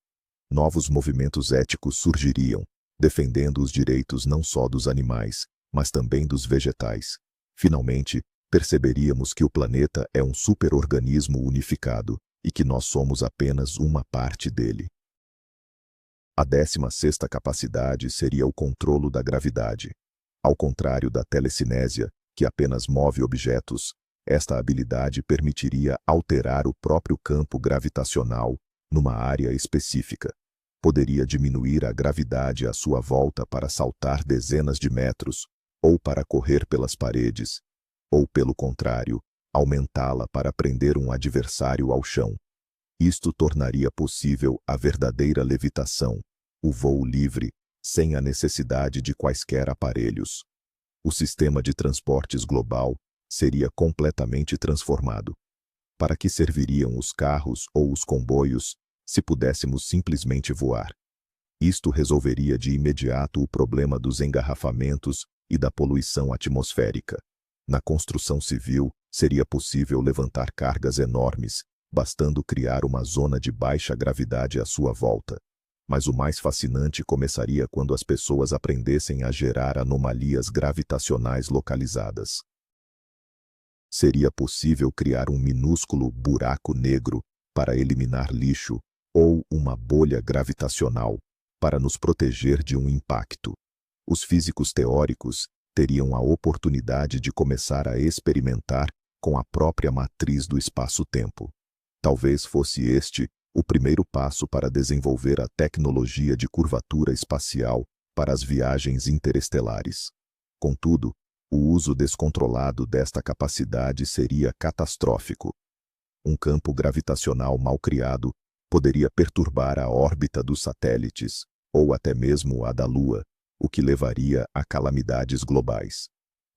Novos movimentos éticos surgiriam, defendendo os direitos não só dos animais, mas também dos vegetais. Finalmente, perceberíamos que o planeta é um superorganismo unificado e que nós somos apenas uma parte dele. A 16ª capacidade seria o controlo da gravidade. Ao contrário da telecinésia, que apenas move objetos, esta habilidade permitiria alterar o próprio campo gravitacional numa área específica. Poderia diminuir a gravidade à sua volta para saltar dezenas de metros, ou para correr pelas paredes, ou, pelo contrário, aumentá-la para prender um adversário ao chão. Isto tornaria possível a verdadeira levitação, o voo livre, sem a necessidade de quaisquer aparelhos. O sistema de transportes global seria completamente transformado. Para que serviriam os carros ou os comboios, se pudéssemos simplesmente voar? Isto resolveria de imediato o problema dos engarrafamentos e da poluição atmosférica. Na construção civil, seria possível levantar cargas enormes, bastando criar uma zona de baixa gravidade à sua volta. Mas o mais fascinante começaria quando as pessoas aprendessem a gerar anomalias gravitacionais localizadas. Seria possível criar um minúsculo buraco negro para eliminar lixo ou uma bolha gravitacional para nos proteger de um impacto. Os físicos teóricos teriam a oportunidade de começar a experimentar com a própria matriz do espaço-tempo. Talvez fosse este o primeiro passo para desenvolver a tecnologia de curvatura espacial para as viagens interestelares. Contudo, o uso descontrolado desta capacidade seria catastrófico. Um campo gravitacional mal criado poderia perturbar a órbita dos satélites, ou até mesmo a da Lua, o que levaria a calamidades globais.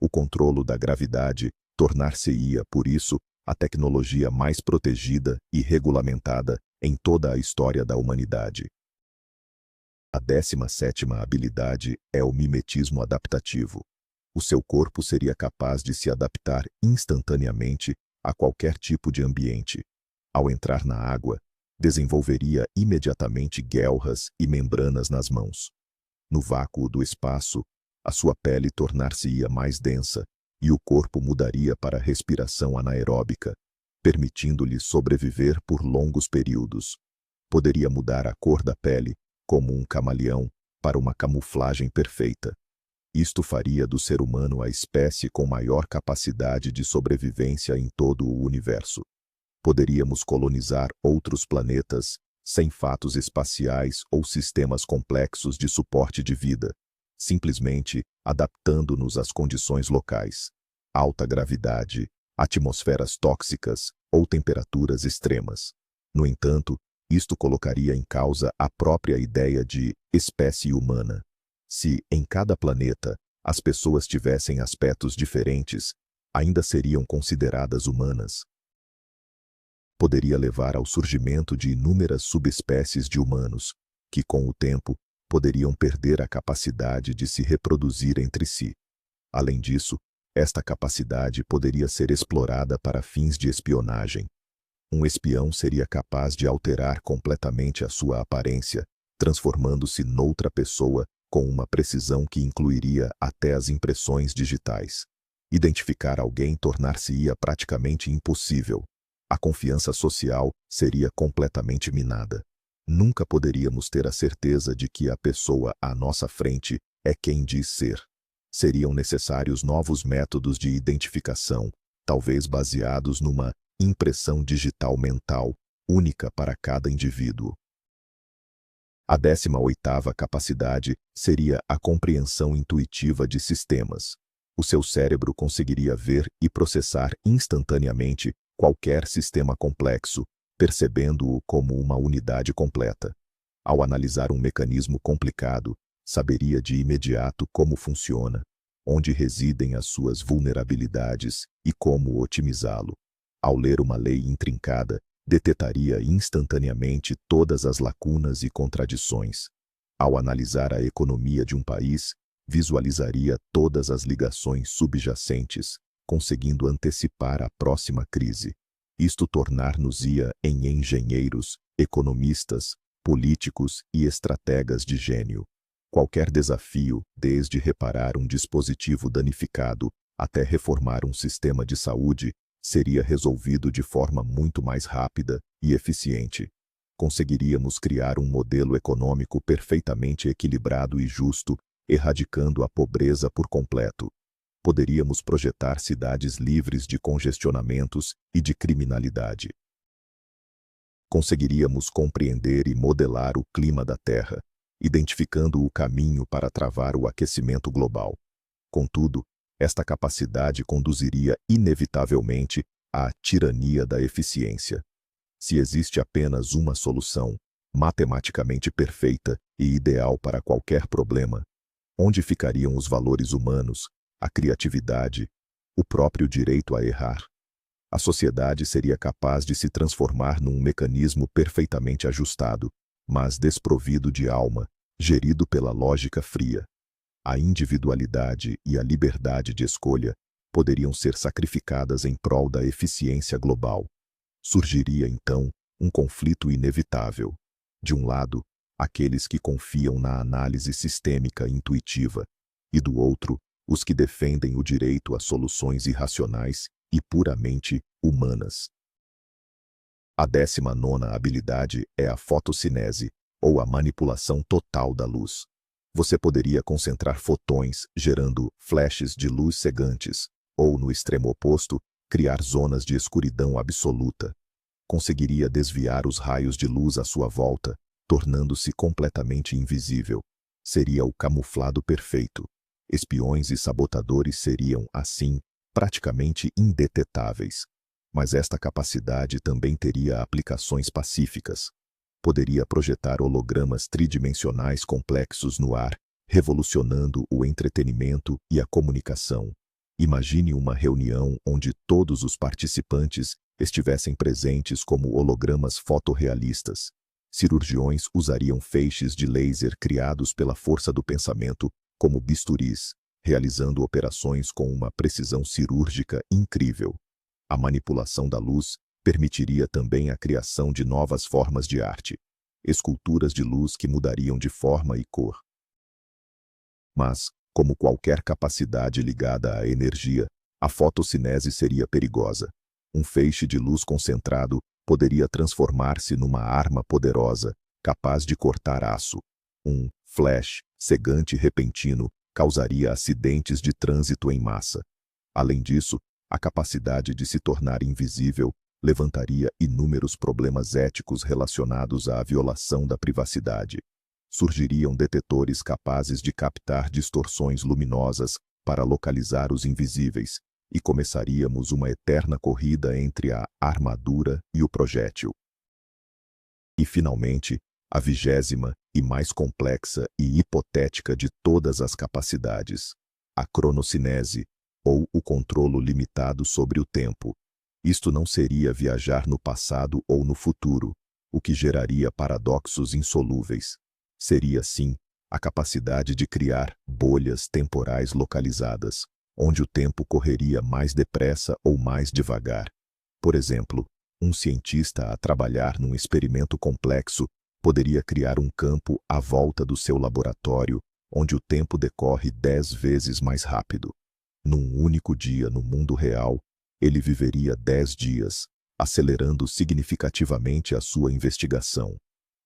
O controle da gravidade tornar-se-ia, por isso, a tecnologia mais protegida e regulamentada em toda a história da humanidade. A 17ª habilidade é o mimetismo adaptativo. O seu corpo seria capaz de se adaptar instantaneamente a qualquer tipo de ambiente. Ao entrar na água, desenvolveria imediatamente guelras e membranas nas mãos. No vácuo do espaço, a sua pele tornar-se-ia mais densa e o corpo mudaria para respiração anaeróbica, permitindo-lhe sobreviver por longos períodos. Poderia mudar a cor da pele, como um camaleão, para uma camuflagem perfeita. Isto faria do ser humano a espécie com maior capacidade de sobrevivência em todo o universo. Poderíamos colonizar outros planetas, sem fatos espaciais ou sistemas complexos de suporte de vida, simplesmente adaptando-nos às condições locais. Alta gravidade, atmosferas tóxicas ou temperaturas extremas. No entanto, isto colocaria em causa a própria ideia de espécie humana. Se, em cada planeta, as pessoas tivessem aspectos diferentes, ainda seriam consideradas humanas. Poderia levar ao surgimento de inúmeras subespécies de humanos, que, com o tempo, poderiam perder a capacidade de se reproduzir entre si. Além disso, esta capacidade poderia ser explorada para fins de espionagem. Um espião seria capaz de alterar completamente a sua aparência, transformando-se noutra pessoa com uma precisão que incluiria até as impressões digitais. Identificar alguém tornar-se-ia praticamente impossível. A confiança social seria completamente minada. Nunca poderíamos ter a certeza de que a pessoa à nossa frente é quem diz ser. Seriam necessários novos métodos de identificação, talvez baseados numa impressão digital mental, única para cada indivíduo. A 18ª capacidade seria a compreensão intuitiva de sistemas. O seu cérebro conseguiria ver e processar instantaneamente qualquer sistema complexo, percebendo-o como uma unidade completa. Ao analisar um mecanismo complicado, saberia de imediato como funciona, onde residem as suas vulnerabilidades e como otimizá-lo. Ao ler uma lei intrincada, detetaria instantaneamente todas as lacunas e contradições. Ao analisar a economia de um país, visualizaria todas as ligações subjacentes, conseguindo antecipar a próxima crise. Isto tornar-nos-ia em engenheiros, economistas, políticos e estrategas de gênio. Qualquer desafio, desde reparar um dispositivo danificado até reformar um sistema de saúde, seria resolvido de forma muito mais rápida e eficiente. Conseguiríamos criar um modelo econômico perfeitamente equilibrado e justo, erradicando a pobreza por completo. Poderíamos projetar cidades livres de congestionamentos e de criminalidade. Conseguiríamos compreender e modelar o clima da Terra, identificando o caminho para travar o aquecimento global. Contudo, esta capacidade conduziria inevitavelmente à tirania da eficiência. Se existe apenas uma solução, matematicamente perfeita e ideal para qualquer problema, onde ficariam os valores humanos, a criatividade, o próprio direito a errar? A sociedade seria capaz de se transformar num mecanismo perfeitamente ajustado, mas desprovido de alma, gerido pela lógica fria. A individualidade e a liberdade de escolha poderiam ser sacrificadas em prol da eficiência global. Surgiria então um conflito inevitável. De um lado, aqueles que confiam na análise sistêmica intuitiva, e do outro, os que defendem o direito a soluções irracionais e puramente humanas. A 19ª habilidade é a fotossinese, ou a manipulação total da luz. Você poderia concentrar fotões, gerando flashes de luz cegantes, ou, no extremo oposto, criar zonas de escuridão absoluta. Conseguiria desviar os raios de luz à sua volta, tornando-se completamente invisível. Seria o camuflado perfeito. Espiões e sabotadores seriam, assim, praticamente indetetáveis. Mas esta capacidade também teria aplicações pacíficas. Poderia projetar hologramas tridimensionais complexos no ar, revolucionando o entretenimento e a comunicação. Imagine uma reunião onde todos os participantes estivessem presentes como hologramas fotorrealistas. Cirurgiões usariam feixes de laser criados pela força do pensamento como bisturis, realizando operações com uma precisão cirúrgica incrível. A manipulação da luz permitiria também a criação de novas formas de arte, esculturas de luz que mudariam de forma e cor. Mas, como qualquer capacidade ligada à energia, a fotossinese seria perigosa. Um feixe de luz concentrado poderia transformar-se numa arma poderosa, capaz de cortar aço. Um flash cegante repentino causaria acidentes de trânsito em massa. Além disso, a capacidade de se tornar invisível levantaria inúmeros problemas éticos relacionados à violação da privacidade. Surgiriam detetores capazes de captar distorções luminosas para localizar os invisíveis, e começaríamos uma eterna corrida entre a armadura e o projétil. E, finalmente, a 20ª e mais complexa e hipotética de todas as capacidades, a cronocinese, ou o controlo limitado sobre o tempo. Isto não seria viajar no passado ou no futuro, o que geraria paradoxos insolúveis. Seria, sim, a capacidade de criar bolhas temporais localizadas, onde o tempo correria mais depressa ou mais devagar. Por exemplo, um cientista a trabalhar num experimento complexo poderia criar um campo à volta do seu laboratório, onde o tempo decorre 10 vezes mais rápido. Num único dia no mundo real, ele viveria 10 dias, acelerando significativamente a sua investigação.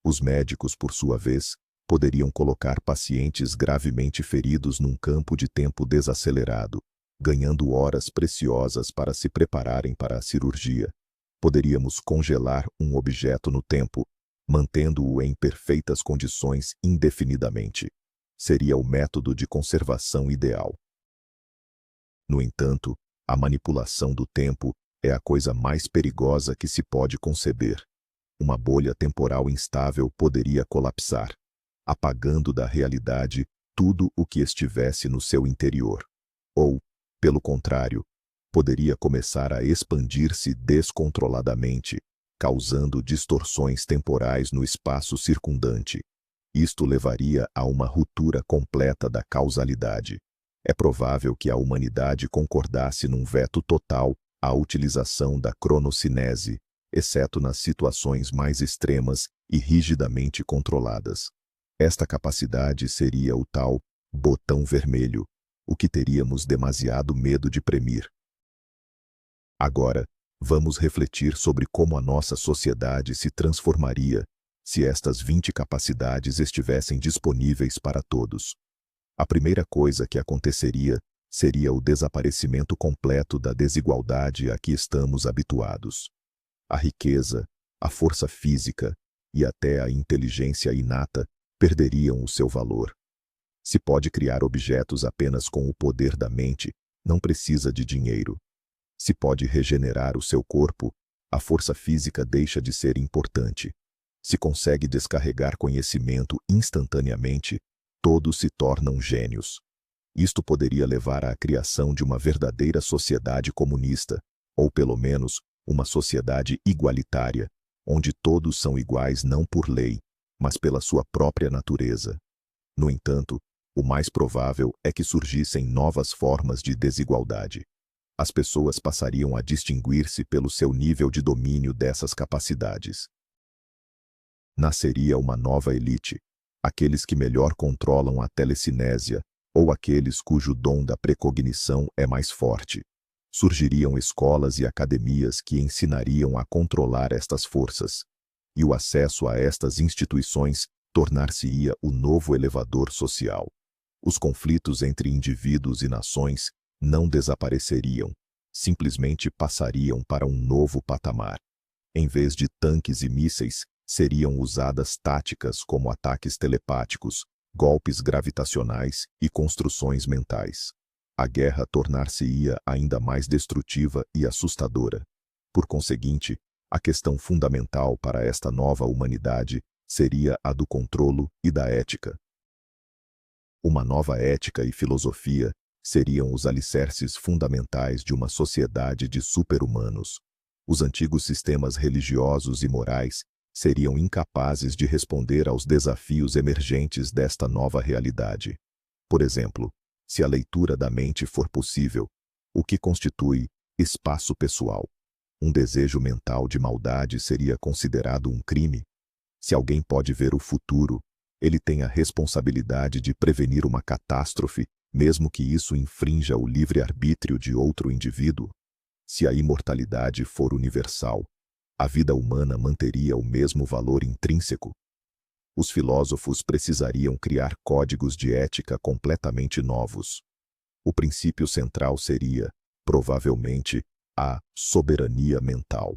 Os médicos, por sua vez, poderiam colocar pacientes gravemente feridos num campo de tempo desacelerado, ganhando horas preciosas para se prepararem para a cirurgia. Poderíamos congelar um objeto no tempo, mantendo-o em perfeitas condições indefinidamente. Seria o método de conservação ideal. No entanto, a manipulação do tempo é a coisa mais perigosa que se pode conceber. Uma bolha temporal instável poderia colapsar, apagando da realidade tudo o que estivesse no seu interior. Ou, pelo contrário, poderia começar a expandir-se descontroladamente, causando distorções temporais no espaço circundante. Isto levaria a uma ruptura completa da causalidade. É provável que a humanidade concordasse num veto total à utilização da cronocinese, exceto nas situações mais extremas e rigidamente controladas. Esta capacidade seria o tal botão vermelho, o que teríamos demasiado medo de premir. Agora, vamos refletir sobre como a nossa sociedade se transformaria se estas 20 capacidades estivessem disponíveis para todos. A primeira coisa que aconteceria seria o desaparecimento completo da desigualdade a que estamos habituados. A riqueza, a força física e até a inteligência inata perderiam o seu valor. Se pode criar objetos apenas com o poder da mente, não precisa de dinheiro. Se pode regenerar o seu corpo, a força física deixa de ser importante. Se consegue descarregar conhecimento instantaneamente, todos se tornam gênios. Isto poderia levar à criação de uma verdadeira sociedade comunista, ou pelo menos, uma sociedade igualitária, onde todos são iguais não por lei, mas pela sua própria natureza. No entanto, o mais provável é que surgissem novas formas de desigualdade. As pessoas passariam a distinguir-se pelo seu nível de domínio dessas capacidades. Nasceria uma nova elite, aqueles que melhor controlam a telecinésia, ou aqueles cujo dom da precognição é mais forte. Surgiriam escolas e academias que ensinariam a controlar estas forças, e o acesso a estas instituições tornar-se-ia o novo elevador social. Os conflitos entre indivíduos e nações não desapareceriam, simplesmente passariam para um novo patamar. Em vez de tanques e mísseis, seriam usadas táticas como ataques telepáticos, golpes gravitacionais e construções mentais. A guerra tornar-se-ia ainda mais destrutiva e assustadora. Por conseguinte, a questão fundamental para esta nova humanidade seria a do controlo e da ética. Uma nova ética e filosofia seriam os alicerces fundamentais de uma sociedade de super-humanos. Os antigos sistemas religiosos e morais seriam incapazes de responder aos desafios emergentes desta nova realidade. Por exemplo, se a leitura da mente for possível, o que constitui espaço pessoal? Um desejo mental de maldade seria considerado um crime? Se alguém pode ver o futuro, ele tem a responsabilidade de prevenir uma catástrofe, mesmo que isso infrinja o livre-arbítrio de outro indivíduo? Se a imortalidade for universal, a vida humana manteria o mesmo valor intrínseco? Os filósofos precisariam criar códigos de ética completamente novos. O princípio central seria, provavelmente, a soberania mental,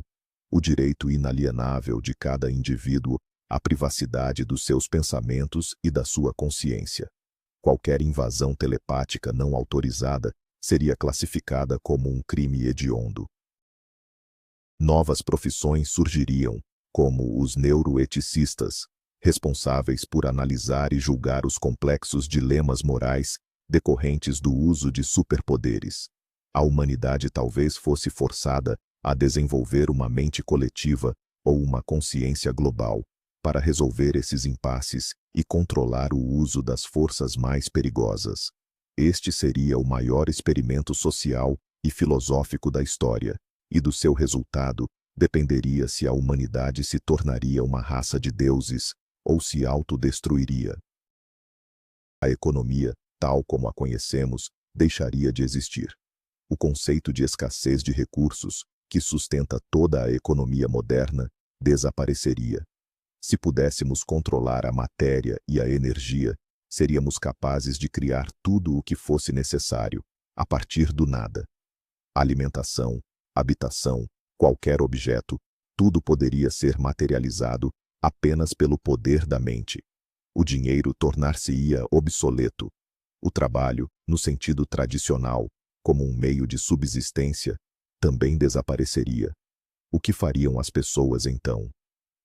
o direito inalienável de cada indivíduo à privacidade dos seus pensamentos e da sua consciência. Qualquer invasão telepática não autorizada seria classificada como um crime hediondo. Novas profissões surgiriam, como os neuroeticistas, responsáveis por analisar e julgar os complexos dilemas morais decorrentes do uso de superpoderes. A humanidade talvez fosse forçada a desenvolver uma mente coletiva ou uma consciência global para resolver esses impasses e controlar o uso das forças mais perigosas. Este seria o maior experimento social e filosófico da história, e do seu resultado dependeria se a humanidade se tornaria uma raça de deuses ou se autodestruiria. A economia, tal como a conhecemos, deixaria de existir. O conceito de escassez de recursos, que sustenta toda a economia moderna, desapareceria. Se pudéssemos controlar a matéria e a energia, seríamos capazes de criar tudo o que fosse necessário, a partir do nada. Alimentação, habitação, qualquer objeto, tudo poderia ser materializado apenas pelo poder da mente. O dinheiro tornar-se-ia obsoleto. O trabalho, no sentido tradicional, como um meio de subsistência, também desapareceria. O que fariam as pessoas então?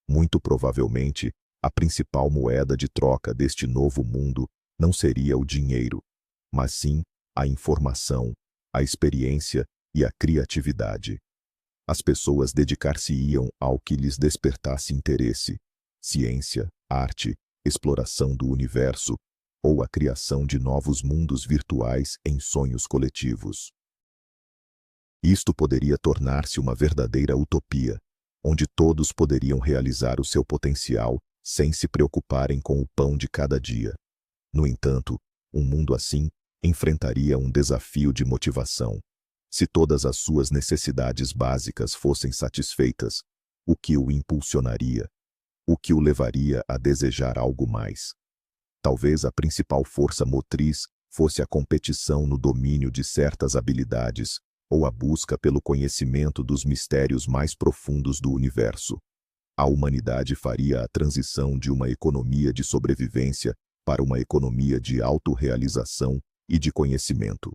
Muito provavelmente, a principal moeda de troca deste novo mundo não seria o dinheiro, mas sim a informação, a experiência e a criatividade. As pessoas dedicar-se-iam ao que lhes despertasse interesse: ciência, arte, exploração do universo ou a criação de novos mundos virtuais em sonhos coletivos. Isto poderia tornar-se uma verdadeira utopia, onde todos poderiam realizar o seu potencial sem se preocuparem com o pão de cada dia. No entanto, um mundo assim enfrentaria um desafio de motivação. Se todas as suas necessidades básicas fossem satisfeitas, o que o impulsionaria? O que o levaria a desejar algo mais? Talvez a principal força motriz fosse a competição no domínio de certas habilidades ou a busca pelo conhecimento dos mistérios mais profundos do universo. A humanidade faria a transição de uma economia de sobrevivência para uma economia de autorrealização e de conhecimento.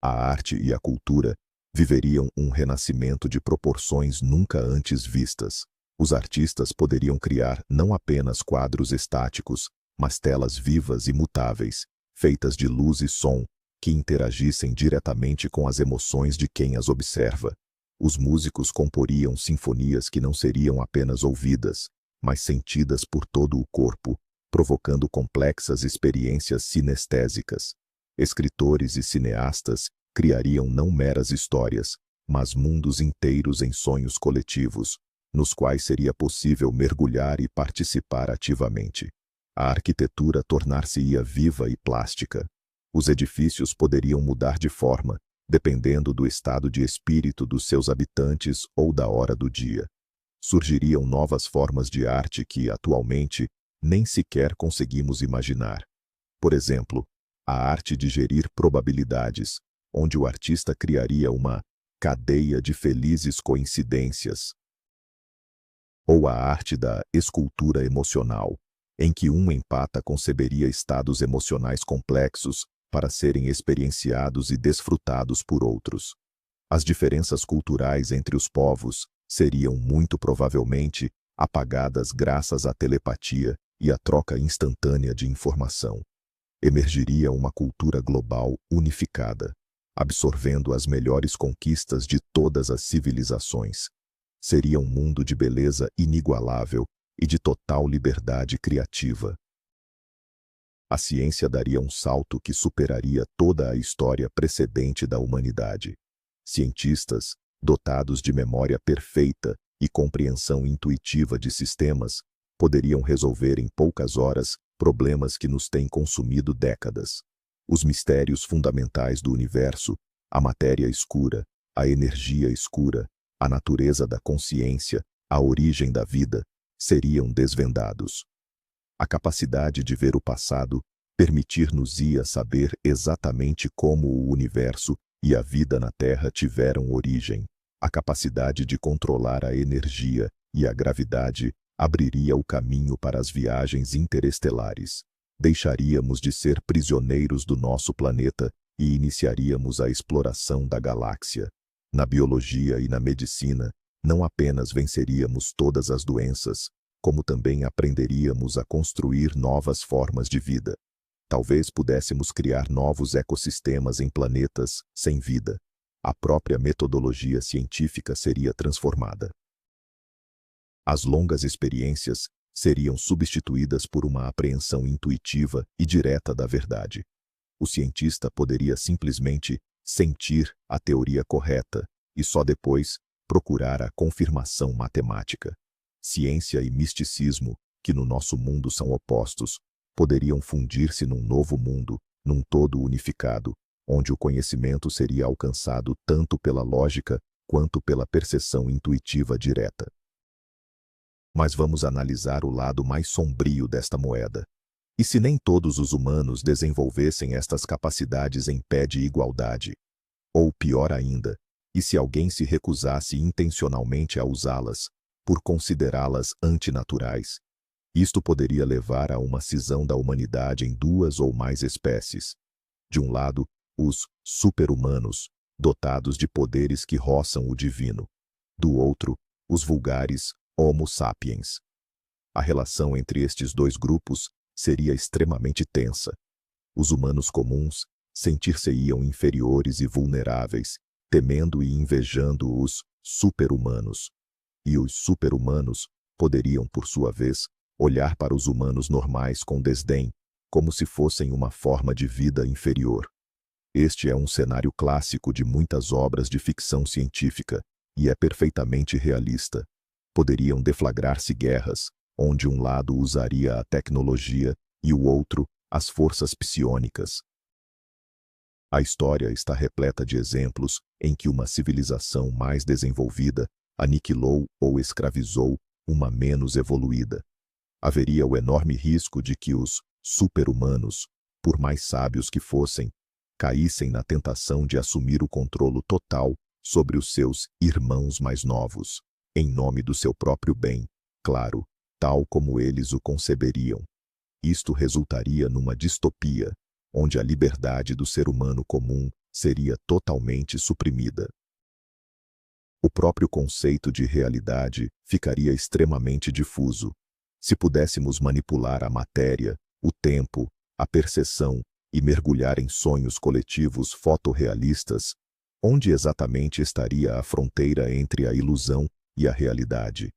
A arte e a cultura viveriam um renascimento de proporções nunca antes vistas. Os artistas poderiam criar não apenas quadros estáticos, mas telas vivas e mutáveis, feitas de luz e som, que interagissem diretamente com as emoções de quem as observa. Os músicos comporiam sinfonias que não seriam apenas ouvidas, mas sentidas por todo o corpo, provocando complexas experiências sinestésicas. Escritores e cineastas criariam não meras histórias, mas mundos inteiros em sonhos coletivos, nos quais seria possível mergulhar e participar ativamente. A arquitetura tornar-se-ia viva e plástica. Os edifícios poderiam mudar de forma, dependendo do estado de espírito dos seus habitantes ou da hora do dia. Surgiriam novas formas de arte que, atualmente, nem sequer conseguimos imaginar. Por exemplo, a arte de gerir probabilidades, onde o artista criaria uma cadeia de felizes coincidências. Ou a arte da escultura emocional, em que um empata conceberia estados emocionais complexos para serem experienciados e desfrutados por outros. As diferenças culturais entre os povos seriam muito provavelmente apagadas graças à telepatia e à troca instantânea de informação. Emergiria uma cultura global unificada, absorvendo as melhores conquistas de todas as civilizações. Seria um mundo de beleza inigualável e de total liberdade criativa. A ciência daria um salto que superaria toda a história precedente da humanidade. Cientistas, dotados de memória perfeita e compreensão intuitiva de sistemas, poderiam resolver em poucas horas problemas que nos têm consumido décadas. Os mistérios fundamentais do universo, a matéria escura, a energia escura, a natureza da consciência, a origem da vida, seriam desvendados. A capacidade de ver o passado permitir-nos-ia saber exatamente como o universo e a vida na Terra tiveram origem. A capacidade de controlar a energia e a gravidade abriria o caminho para as viagens interestelares. Deixaríamos de ser prisioneiros do nosso planeta e iniciaríamos a exploração da galáxia. Na biologia e na medicina, não apenas venceríamos todas as doenças, como também aprenderíamos a construir novas formas de vida. Talvez pudéssemos criar novos ecossistemas em planetas sem vida. A própria metodologia científica seria transformada. As longas experiências seriam substituídas por uma apreensão intuitiva e direta da verdade. O cientista poderia simplesmente sentir a teoria correta e só depois procurar a confirmação matemática. Ciência e misticismo, que no nosso mundo são opostos, poderiam fundir-se num novo mundo, num todo unificado, onde o conhecimento seria alcançado tanto pela lógica quanto pela percepção intuitiva direta. Mas vamos analisar o lado mais sombrio desta moeda. E se nem todos os humanos desenvolvessem estas capacidades em pé de igualdade? Ou pior ainda, e se alguém se recusasse intencionalmente a usá-las, por considerá-las antinaturais? Isto poderia levar a uma cisão da humanidade em duas ou mais espécies. De um lado, os super-humanos, dotados de poderes que roçam o divino. Do outro, os vulgares Homo sapiens. A relação entre estes dois grupos seria extremamente tensa. Os humanos comuns sentir-se-iam inferiores e vulneráveis, temendo e invejando os super-humanos. E os super-humanos poderiam, por sua vez, olhar para os humanos normais com desdém, como se fossem uma forma de vida inferior. Este é um cenário clássico de muitas obras de ficção científica, e é perfeitamente realista. Poderiam deflagrar-se guerras, onde um lado usaria a tecnologia e o outro as forças psionicas. A história está repleta de exemplos em que uma civilização mais desenvolvida aniquilou ou escravizou uma menos evoluída. Haveria o enorme risco de que os super-humanos, por mais sábios que fossem, caíssem na tentação de assumir o controle total sobre os seus irmãos mais novos, em nome do seu próprio bem, claro, tal como eles o conceberiam. Isto resultaria numa distopia, onde a liberdade do ser humano comum seria totalmente suprimida. O próprio conceito de realidade ficaria extremamente difuso. Se pudéssemos manipular a matéria, o tempo, a percepção e mergulhar em sonhos coletivos fotorrealistas, onde exatamente estaria a fronteira entre a ilusão e a realidade?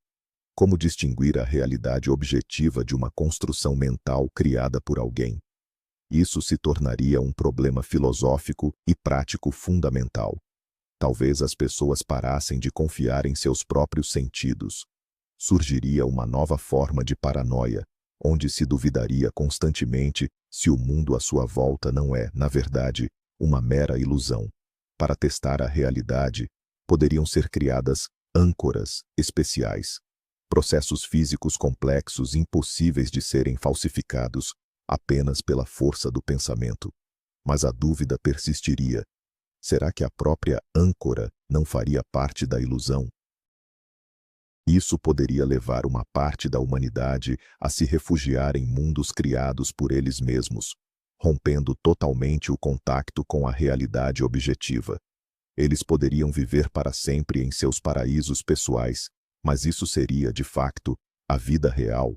Como distinguir a realidade objetiva de uma construção mental criada por alguém? Isso se tornaria um problema filosófico e prático fundamental. Talvez as pessoas parassem de confiar em seus próprios sentidos. Surgiria uma nova forma de paranoia, onde se duvidaria constantemente se o mundo à sua volta não é, na verdade, uma mera ilusão. Para testar a realidade, poderiam ser criadas âncoras especiais, processos físicos complexos impossíveis de serem falsificados apenas pela força do pensamento. Mas a dúvida persistiria. Será que a própria âncora não faria parte da ilusão? Isso poderia levar uma parte da humanidade a se refugiar em mundos criados por eles mesmos, rompendo totalmente o contato com a realidade objetiva. Eles poderiam viver para sempre em seus paraísos pessoais, mas isso seria, de facto, a vida real.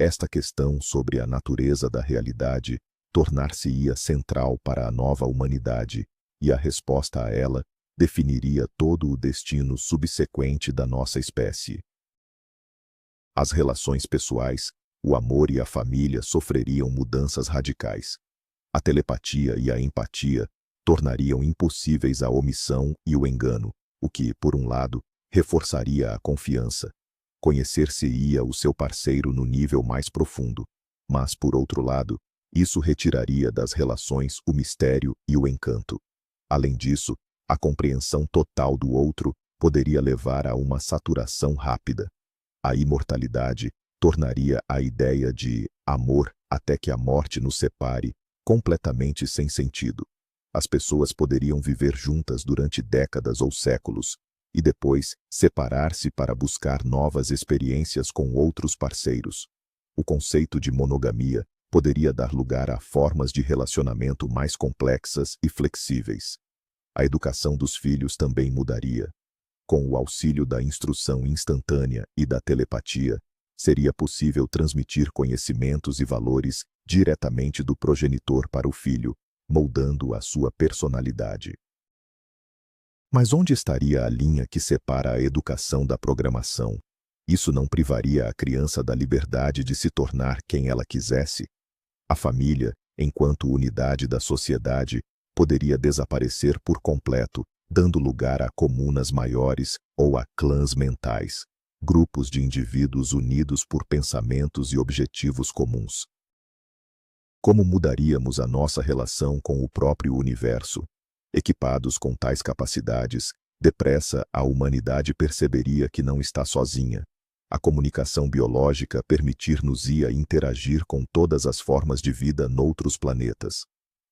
Esta questão sobre a natureza da realidade tornar-se-ia central para a nova humanidade, e a resposta a ela definiria todo o destino subsequente da nossa espécie. As relações pessoais, o amor e a família sofreriam mudanças radicais. A telepatia e a empatia tornariam impossíveis a omissão e o engano, o que, por um lado, reforçaria a confiança. Conhecer-se-ia o seu parceiro no nível mais profundo, mas, por outro lado, isso retiraria das relações o mistério e o encanto. Além disso, a compreensão total do outro poderia levar a uma saturação rápida. A imortalidade tornaria a ideia de amor até que a morte nos separe completamente sem sentido. As pessoas poderiam viver juntas durante décadas ou séculos, e depois separar-se para buscar novas experiências com outros parceiros. O conceito de monogamia poderia dar lugar a formas de relacionamento mais complexas e flexíveis. A educação dos filhos também mudaria. Com o auxílio da instrução instantânea e da telepatia, seria possível transmitir conhecimentos e valores diretamente do progenitor para o filho, moldando a sua personalidade. Mas onde estaria a linha que separa a educação da programação? Isso não privaria a criança da liberdade de se tornar quem ela quisesse? A família, enquanto unidade da sociedade, poderia desaparecer por completo, dando lugar a comunas maiores ou a clãs mentais, grupos de indivíduos unidos por pensamentos e objetivos comuns. Como mudaríamos a nossa relação com o próprio universo? Equipados com tais capacidades, depressa a humanidade perceberia que não está sozinha. A comunicação biológica permitir-nos-ia interagir com todas as formas de vida noutros planetas.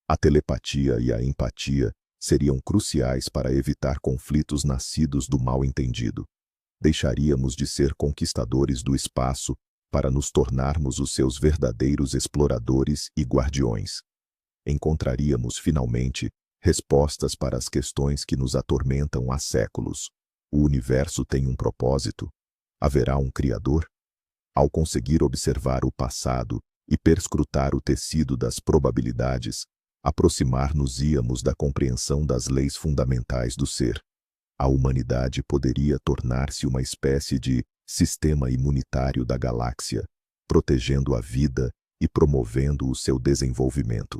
A telepatia e a empatia seriam cruciais para evitar conflitos nascidos do mal-entendido. Deixaríamos de ser conquistadores do espaço para nos tornarmos os seus verdadeiros exploradores e guardiões. Encontraríamos, finalmente, respostas para as questões que nos atormentam há séculos. O universo tem um propósito? Haverá um Criador? Ao conseguir observar o passado e perscrutar o tecido das probabilidades, aproximar-nos-íamos da compreensão das leis fundamentais do ser. A humanidade poderia tornar-se uma espécie de sistema imunitário da galáxia, protegendo a vida e promovendo o seu desenvolvimento.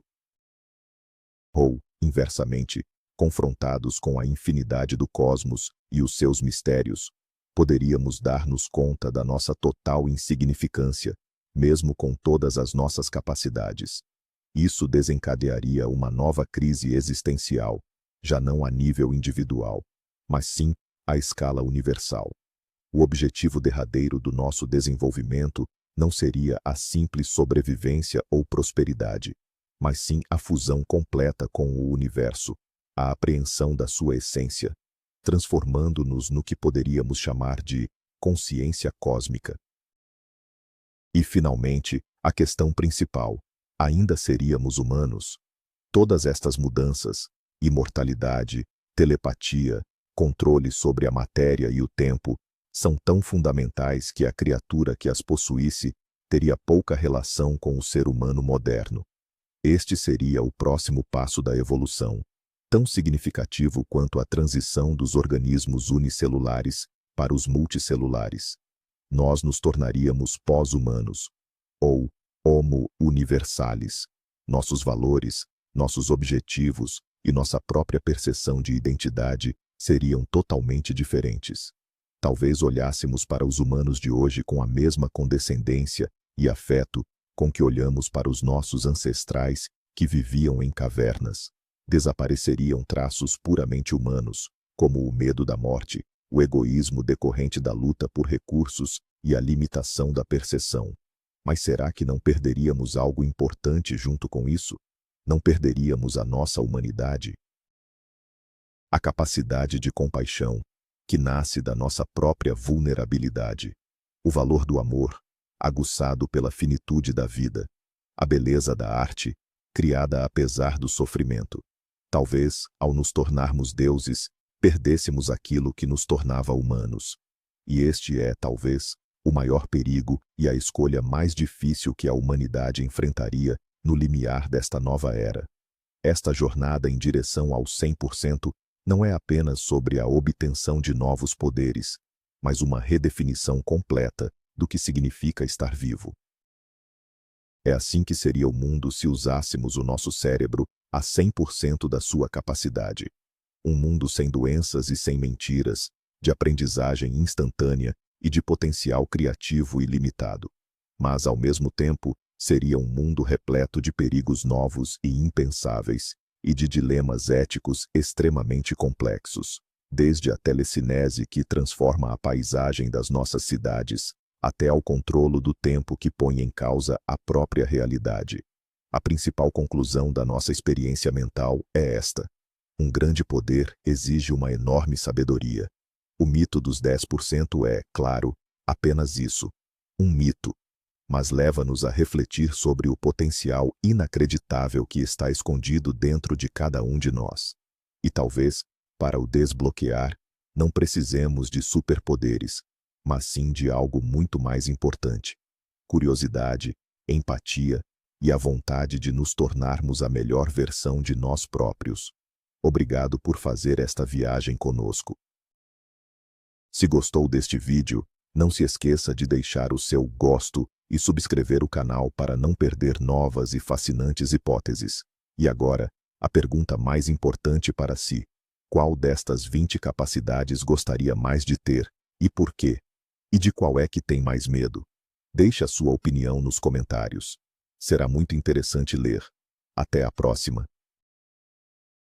Ou, inversamente, confrontados com a infinidade do cosmos e os seus mistérios, poderíamos dar-nos conta da nossa total insignificância, mesmo com todas as nossas capacidades. Isso desencadearia uma nova crise existencial, já não a nível individual, mas sim à escala universal. O objetivo derradeiro do nosso desenvolvimento não seria a simples sobrevivência ou prosperidade, mas sim a fusão completa com o universo, a apreensão da sua essência, transformando-nos no que poderíamos chamar de consciência cósmica. E, finalmente, a questão principal: ainda seríamos humanos? Todas estas mudanças, imortalidade, telepatia, controle sobre a matéria e o tempo, são tão fundamentais que a criatura que as possuísse teria pouca relação com o ser humano moderno. Este seria o próximo passo da evolução, tão significativo quanto a transição dos organismos unicelulares para os multicelulares. Nós nos tornaríamos pós-humanos, ou Homo universalis, nossos valores, nossos objetivos e nossa própria percepção de identidade seriam totalmente diferentes. Talvez olhássemos para os humanos de hoje com a mesma condescendência e afeto com que olhamos para os nossos ancestrais que viviam em cavernas. Desapareceriam traços puramente humanos, como o medo da morte, o egoísmo decorrente da luta por recursos e a limitação da percepção. Mas será que não perderíamos algo importante junto com isso? Não perderíamos a nossa humanidade? A capacidade de compaixão, que nasce da nossa própria vulnerabilidade. O valor do amor, aguçado pela finitude da vida. A beleza da arte, criada apesar do sofrimento. Talvez, ao nos tornarmos deuses, perdêssemos aquilo que nos tornava humanos. E este é, talvez, o maior perigo e a escolha mais difícil que a humanidade enfrentaria no limiar desta nova era. Esta jornada em direção ao 100% não é apenas sobre a obtenção de novos poderes, mas uma redefinição completa do que significa estar vivo. É assim que seria o mundo se usássemos o nosso cérebro a 100% da sua capacidade. Um mundo sem doenças e sem mentiras, de aprendizagem instantânea e de potencial criativo ilimitado. Mas, ao mesmo tempo, seria um mundo repleto de perigos novos e impensáveis, e de dilemas éticos extremamente complexos, desde a telecinese que transforma a paisagem das nossas cidades, até ao controlo do tempo que põe em causa a própria realidade. A principal conclusão da nossa experiência mental é esta: um grande poder exige uma enorme sabedoria. O mito dos 10% é, claro, apenas isso, um mito, mas leva-nos a refletir sobre o potencial inacreditável que está escondido dentro de cada um de nós. E talvez, para o desbloquear, não precisemos de superpoderes, mas sim de algo muito mais importante: curiosidade, empatia e a vontade de nos tornarmos a melhor versão de nós próprios. Obrigado por fazer esta viagem conosco. Se gostou deste vídeo, não se esqueça de deixar o seu gosto e subscrever o canal para não perder novas e fascinantes hipóteses. E agora, a pergunta mais importante para si: qual destas 20 capacidades gostaria mais de ter, e por quê? E de qual é que tem mais medo? Deixe a sua opinião nos comentários. Será muito interessante ler. Até a próxima.